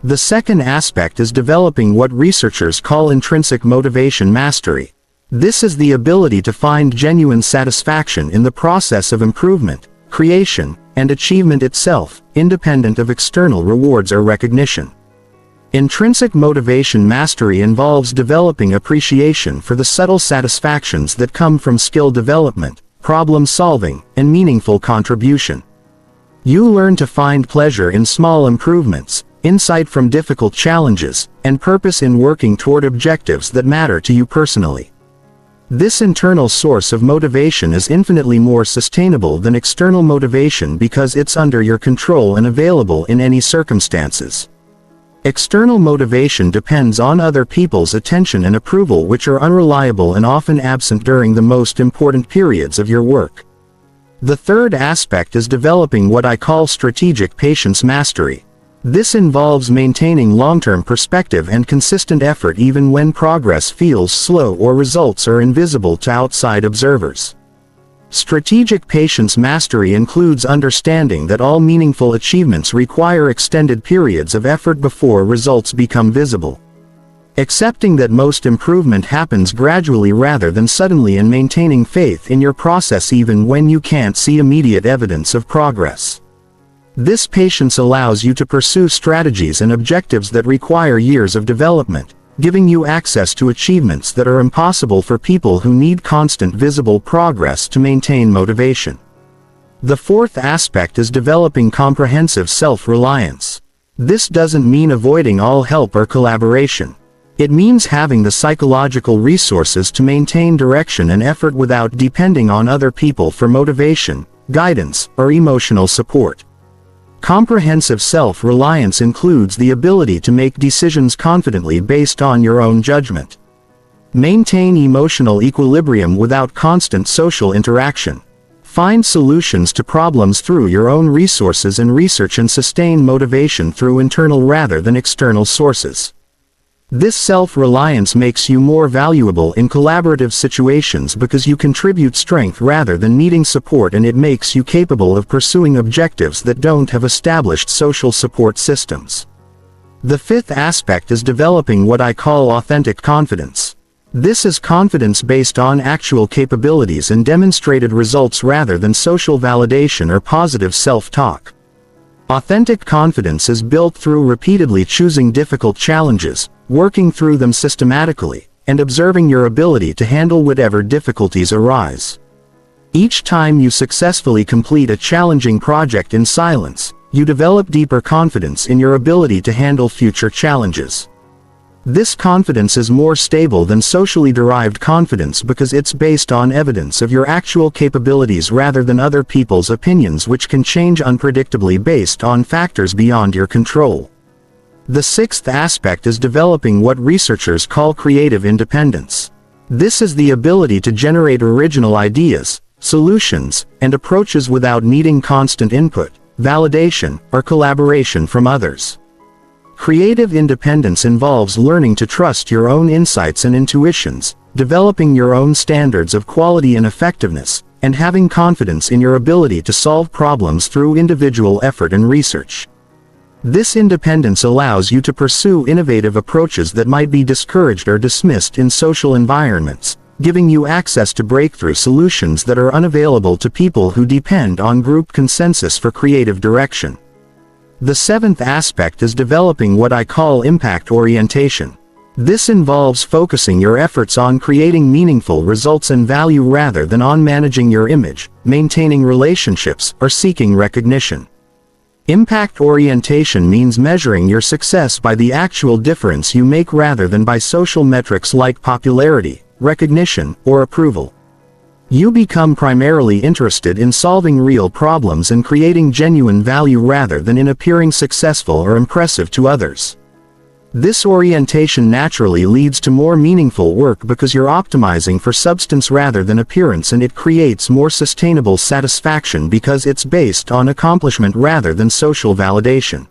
The second aspect is developing what researchers call intrinsic motivation mastery. This is the ability to find genuine satisfaction in the process of improvement, creation, and achievement itself, independent of external rewards or recognition. Intrinsic motivation mastery involves developing appreciation for the subtle satisfactions that come from skill development, problem solving, and meaningful contribution. You learn to find pleasure in small improvements, insight from difficult challenges, and purpose in working toward objectives that matter to you personally. This internal source of motivation is infinitely more sustainable than external motivation because it's under your control and available in any circumstances. External motivation depends on other people's attention and approval, which are unreliable and often absent during the most important periods of your work. The third aspect is developing what I call strategic patience mastery. This involves maintaining long-term perspective and consistent effort even when progress feels slow or results are invisible to outside observers. Strategic patience mastery includes understanding that all meaningful achievements require extended periods of effort before results become visible. Accepting that most improvement happens gradually rather than suddenly, and maintaining faith in your process even when you can't see immediate evidence of progress. This patience allows you to pursue strategies and objectives that require years of development, giving you access to achievements that are impossible for people who need constant visible progress to maintain motivation. The fourth aspect is developing comprehensive self-reliance. This doesn't mean avoiding all help or collaboration. It means having the psychological resources to maintain direction and effort without depending on other people for motivation, guidance, or emotional support. Comprehensive self-reliance includes the ability to make decisions confidently based on your own judgment. Maintain emotional equilibrium without constant social interaction. Find solutions to problems through your own resources and research, and sustain motivation through internal rather than external sources. This self-reliance makes you more valuable in collaborative situations because you contribute strength rather than needing support, and it makes you capable of pursuing objectives that don't have established social support systems. The fifth aspect is developing what I call authentic confidence. This is confidence based on actual capabilities and demonstrated results rather than social validation or positive self-talk. Authentic confidence is built through repeatedly choosing difficult challenges, working through them systematically, and observing your ability to handle whatever difficulties arise. Each time you successfully complete a challenging project in silence, you develop deeper confidence in your ability to handle future challenges. This confidence is more stable than socially derived confidence because it's based on evidence of your actual capabilities rather than other people's opinions, which can change unpredictably based on factors beyond your control. The sixth aspect is developing what researchers call creative independence. This is the ability to generate original ideas, solutions, and approaches without needing constant input, validation, or collaboration from others. Creative independence involves learning to trust your own insights and intuitions, developing your own standards of quality and effectiveness, and having confidence in your ability to solve problems through individual effort and research. This independence allows you to pursue innovative approaches that might be discouraged or dismissed in social environments, giving you access to breakthrough solutions that are unavailable to people who depend on group consensus for creative direction. The seventh aspect is developing what I call impact orientation. This involves focusing your efforts on creating meaningful results and value rather than on managing your image, maintaining relationships, or seeking recognition. Impact orientation means measuring your success by the actual difference you make rather than by social metrics like popularity, recognition, or approval. You become primarily interested in solving real problems and creating genuine value rather than in appearing successful or impressive to others. This orientation naturally leads to more meaningful work because you're optimizing for substance rather than appearance, and it creates more sustainable satisfaction because it's based on accomplishment rather than social validation.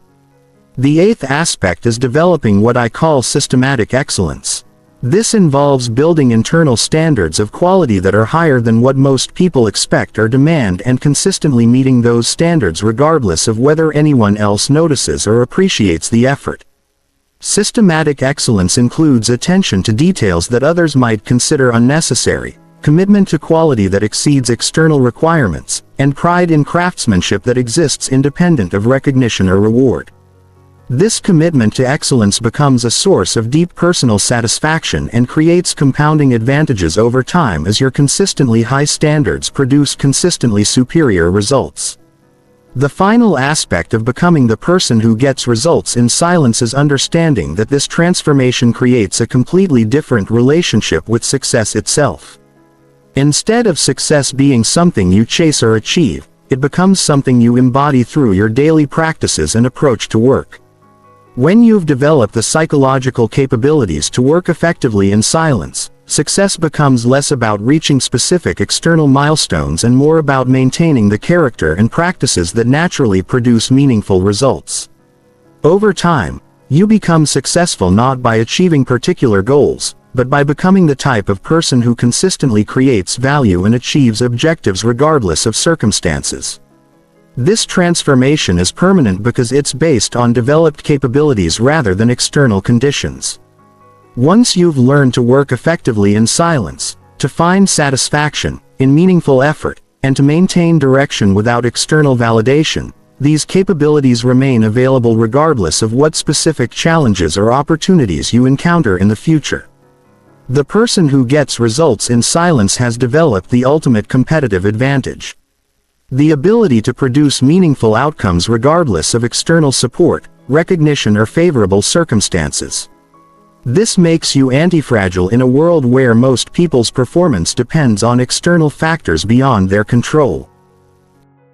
The eighth aspect is developing what I call systematic excellence. This involves building internal standards of quality that are higher than what most people expect or demand, and consistently meeting those standards regardless of whether anyone else notices or appreciates the effort. Systematic excellence includes attention to details that others might consider unnecessary, commitment to quality that exceeds external requirements, and pride in craftsmanship that exists independent of recognition or reward. This commitment to excellence becomes a source of deep personal satisfaction and creates compounding advantages over time as your consistently high standards produce consistently superior results. The final aspect of becoming the person who gets results in silence is understanding that this transformation creates a completely different relationship with success itself. Instead of success being something you chase or achieve, it becomes something you embody through your daily practices and approach to work. When you've developed the psychological capabilities to work effectively in silence, success becomes less about reaching specific external milestones and more about maintaining the character and practices that naturally produce meaningful results. Over time, you become successful not by achieving particular goals, but by becoming the type of person who consistently creates value and achieves objectives regardless of circumstances. This transformation is permanent because it's based on developed capabilities rather than external conditions. Once you've learned to work effectively in silence, to find satisfaction in meaningful effort, and to maintain direction without external validation, these capabilities remain available regardless of what specific challenges or opportunities you encounter in the future. The person who gets results in silence has developed the ultimate competitive advantage. The ability to produce meaningful outcomes regardless of external support, recognition or favorable circumstances. This makes you antifragile in a world where most people's performance depends on external factors beyond their control.